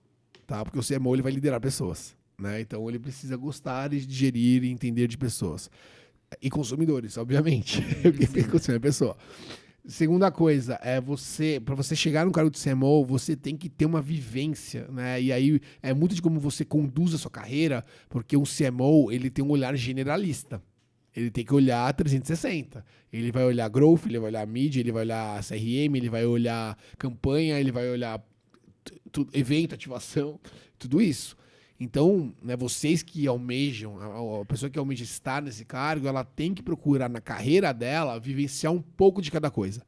Tá? Porque o CMO ele vai liderar pessoas. né? Então ele precisa gostar e digerir e entender de pessoas. E consumidores, obviamente. Porque quem consome é a pessoa. Segunda coisa, para você chegar no cargo de CMO, você tem que ter uma vivência, né? E aí é muito de como você conduz a sua carreira, porque um CMO, ele tem um olhar generalista. Ele tem que olhar 360. Ele vai olhar growth, ele vai olhar mídia, ele vai olhar CRM, ele vai olhar campanha, ele vai olhar evento, ativação, tudo isso. Então, né, vocês que almejam, a pessoa que almeja estar nesse cargo, ela tem que procurar na carreira dela vivenciar um pouco de cada coisa.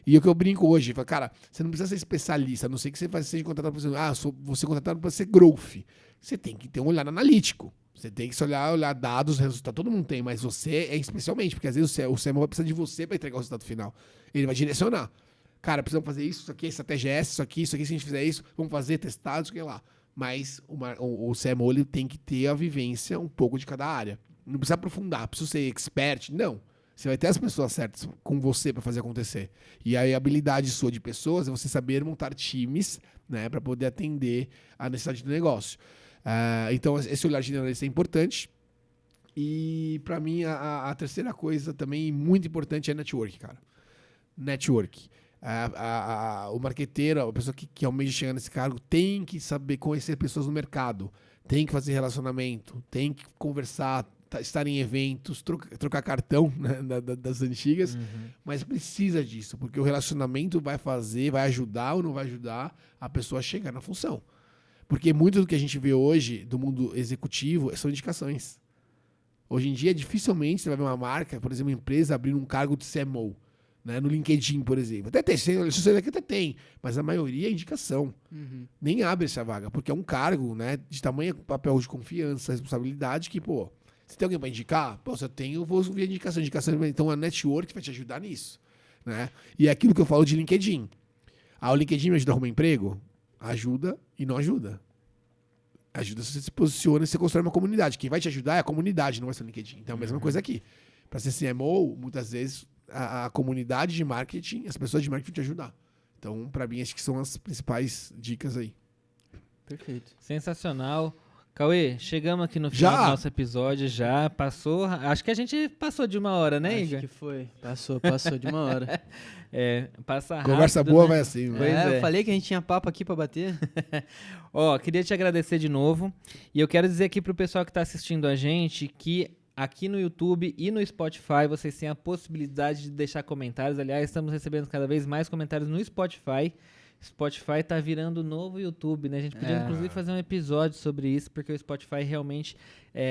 E o que eu brinco hoje, falo, cara, você não precisa ser especialista, a não ser que você seja contratado para você contratado para ser growth. Você tem que ter um olhar analítico. Você tem que olhar dados, resultados, todo mundo tem, mas você é especialmente, porque às vezes o CMO vai precisar de você para entregar o resultado final. Ele vai direcionar. Cara, precisamos fazer isso aqui, a estratégia é essa, isso aqui, se a gente fizer isso, vamos fazer, testar, isso aqui lá. Mas o CMO ele tem que ter a vivência um pouco de cada área. Não precisa aprofundar, precisa ser expert, não. Você vai ter as pessoas certas com você para fazer acontecer. E aí a habilidade sua de pessoas é você saber montar times, né, para poder atender a necessidade do negócio. Então esse olhar generalista é importante. E para mim a terceira coisa também muito importante é network, cara. Network. O marqueteiro, a pessoa que almeja chegar nesse cargo, tem que saber conhecer pessoas no mercado, tem que fazer relacionamento, tem que conversar, estar em eventos, trocar cartão, né, das antigas, mas precisa disso, porque o relacionamento vai ajudar ou não vai ajudar a pessoa a chegar na função. Porque muito do que a gente vê hoje do mundo executivo são indicações. Hoje em dia, dificilmente você vai ver uma marca, por exemplo, uma empresa abrindo um cargo de CMO. Né, no LinkedIn, por exemplo. Até tem, até tem, mas a maioria é indicação. Nem abre essa vaga, porque é um cargo, né, de tamanho papel de confiança, responsabilidade, que, pô, você tem alguém para indicar? Pô, se eu tenho, eu vou ouvir a indicação. Então, a network vai te ajudar nisso. Né? E é aquilo que eu falo de LinkedIn. O LinkedIn me ajuda a arrumar emprego? Ajuda e não ajuda. Ajuda se você se posiciona e você constrói uma comunidade. Quem vai te ajudar é a comunidade, não vai ser o LinkedIn. Então, a mesma coisa aqui. Para ser CMO, muitas vezes, a comunidade de marketing, as pessoas de marketing vão te ajudar. Então, para mim, acho que são as principais dicas aí. Perfeito. Sensacional. Cauê, chegamos aqui no final do nosso episódio, já passou, acho que a gente passou de 1 hora, né, Igor? Acho que foi, passou de 1 hora. Passa rápido. Conversa boa, né? Vai assim. Eu falei que a gente tinha papo aqui pra bater. Queria te agradecer de novo, e eu quero dizer aqui pro pessoal que tá assistindo a gente que aqui no YouTube e no Spotify vocês têm a possibilidade de deixar comentários. Aliás, estamos recebendo cada vez mais comentários no Spotify. Spotify tá virando o novo YouTube, né? A gente podia, inclusive, fazer um episódio sobre isso, porque o Spotify realmente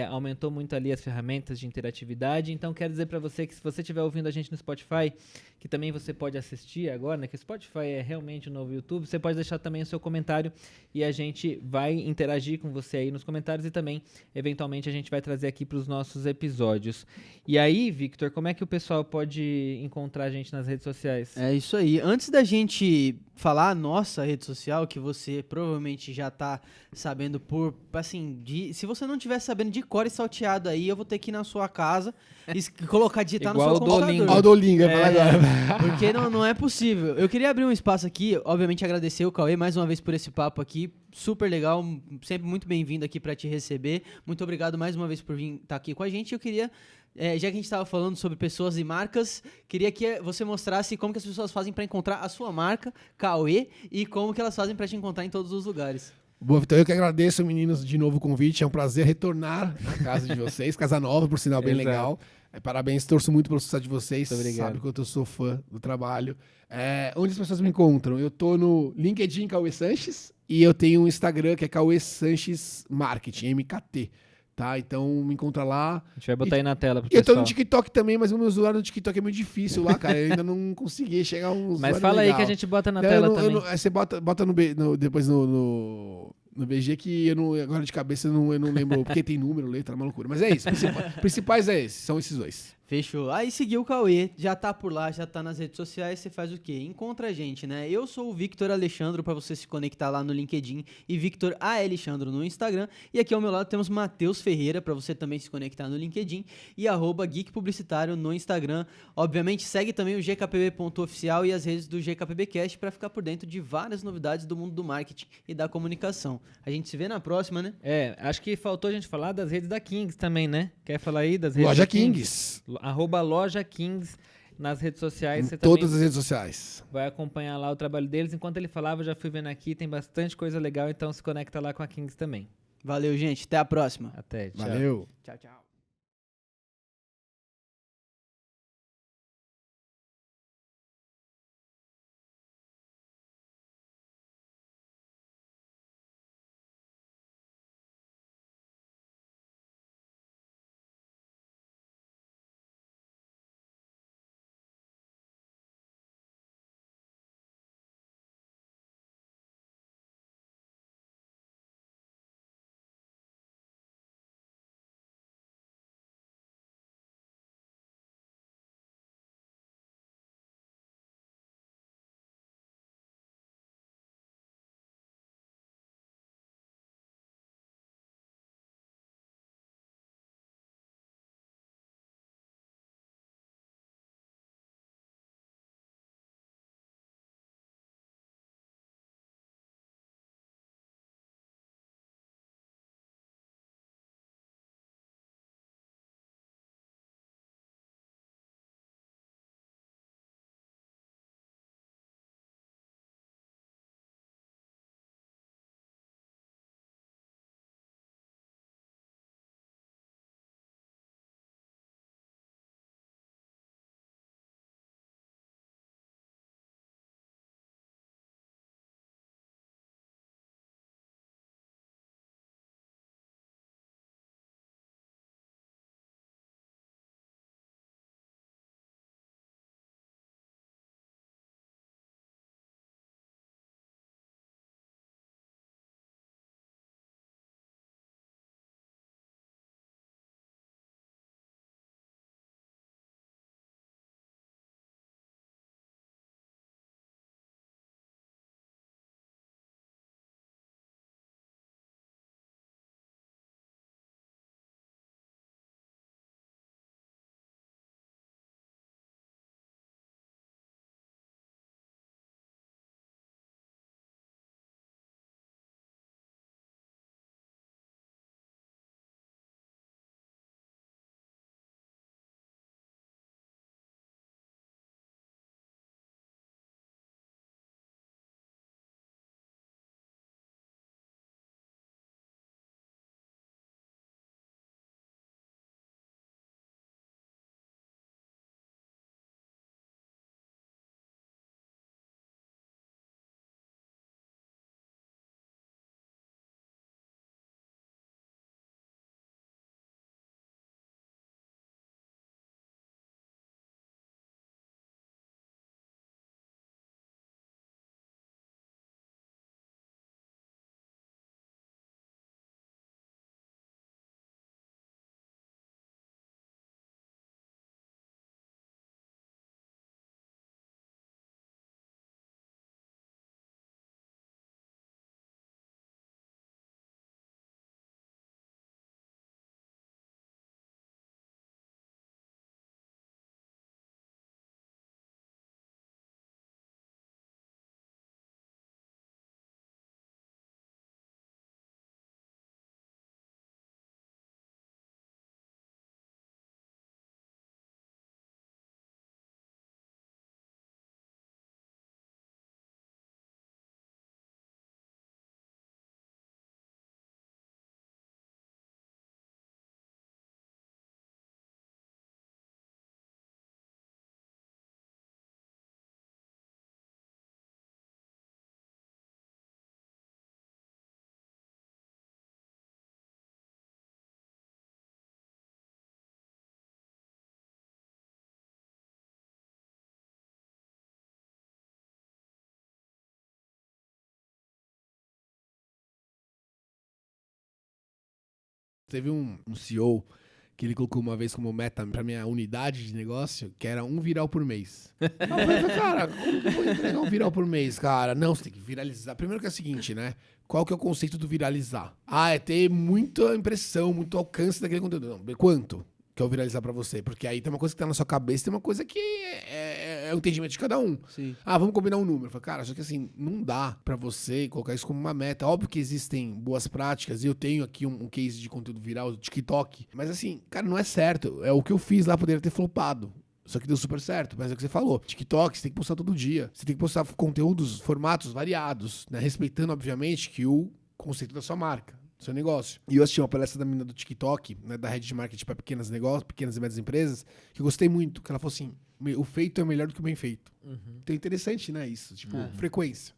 aumentou muito ali as ferramentas de interatividade. Então, quero dizer para você que se você estiver ouvindo a gente no Spotify, que também você pode assistir agora, né? Que o Spotify é realmente o novo YouTube. Você pode deixar também o seu comentário e a gente vai interagir com você aí nos comentários e também, eventualmente, a gente vai trazer aqui para os nossos episódios. E aí, Victor, como é que o pessoal pode encontrar a gente nas redes sociais? É isso aí. Antes da gente falar a nossa rede social, que você provavelmente já tá sabendo se você não estiver sabendo de cor e salteado aí, eu vou ter que ir na sua casa e colocar, digitar no seu computador. Olha o Duolingo, agora. Porque não é possível. Eu queria abrir um espaço aqui, obviamente agradecer o Cauê mais uma vez por esse papo aqui, super legal, sempre muito bem-vindo aqui para te receber. Muito obrigado mais uma vez por vir estar aqui com a gente. Eu queria, já que a gente estava falando sobre pessoas e marcas, queria que você mostrasse como que as pessoas fazem para encontrar a sua marca, Cauê, e como que elas fazem para te encontrar em todos os lugares. Bom, então eu que agradeço, meninos, de novo o convite. É um prazer retornar à casa de vocês. Casa nova, por sinal, bem legal. Parabéns, torço muito pelo sucesso de vocês. Muito obrigado. Sabe que eu sou fã do trabalho. Onde as pessoas me encontram? Eu tô no LinkedIn Cauê Sanches e eu tenho um Instagram que é Cauê Sanches Marketing, MKT. Tá? Então me encontra lá. A gente vai botar aí na tela pro pessoal. Eu tô pessoal. no TikTok também, mas o meu usuário no TikTok é muito difícil lá, cara. Eu ainda não consegui chegar a um Mas fala legal. aí que a gente bota na tela também. Você bota depois no BG que eu não, agora de cabeça eu não lembro, porque tem número, letra, uma loucura. Mas é isso. Principais são esses dois. Fechou. Aí seguiu o Cauê, já tá por lá, já tá nas redes sociais, você faz o quê? Encontra a gente, né? Eu sou o Victor Alexandro, pra você se conectar lá no LinkedIn, e Victor A. Alexandro no Instagram. E aqui ao meu lado temos Matheus Ferreira, pra você também se conectar no LinkedIn, e @Geek Publicitário no Instagram. Obviamente, segue também o gkpb.oficial e as redes do GKPBcast pra ficar por dentro de várias novidades do mundo do marketing e da comunicação. A gente se vê na próxima, né? Acho que faltou a gente falar das redes da Kings também, né? Quer falar aí das redes Loja da Kings. @Loja Kings nas redes sociais. Em Você todas também as redes sociais. vai acompanhar lá o trabalho deles. Enquanto ele falava, eu já fui vendo aqui, tem bastante coisa legal, então se conecta lá com a Kings também. Valeu, gente. Até a próxima. Até, tchau. Valeu. Tchau, tchau. Teve um CEO que ele colocou uma vez como meta pra minha unidade de negócio, que era 1 viral por mês. Eu falei, cara, como que eu vou entregar 1 viral por mês, cara? Não, você tem que viralizar. Primeiro que é o seguinte, né? Qual que é o conceito do viralizar? Ah, é ter muita impressão, muito alcance daquele conteúdo. Não, quanto que é o viralizar pra você? Porque aí tem uma coisa que tá na sua cabeça, tem uma coisa que é o entendimento de cada um. Sim. Ah, vamos combinar um número. Eu falei, cara, só que assim, não dá pra você colocar isso como uma meta. Óbvio que existem boas práticas, e eu tenho aqui um case de conteúdo viral do TikTok, mas assim, cara, não é certo. É o que eu fiz lá, poderia ter flopado. Só que deu super certo, mas é o que você falou. TikTok, você tem que postar todo dia. Você tem que postar conteúdos, formatos variados, né? Respeitando, obviamente, que o conceito da sua marca, do seu negócio. E eu assisti uma palestra da menina do TikTok, né, da rede de marketing para pequenos negócios, pequenas e médias empresas, que eu gostei muito, que ela falou assim, o feito é melhor do que o bem feito. Então é interessante, né, isso. Tipo, frequência.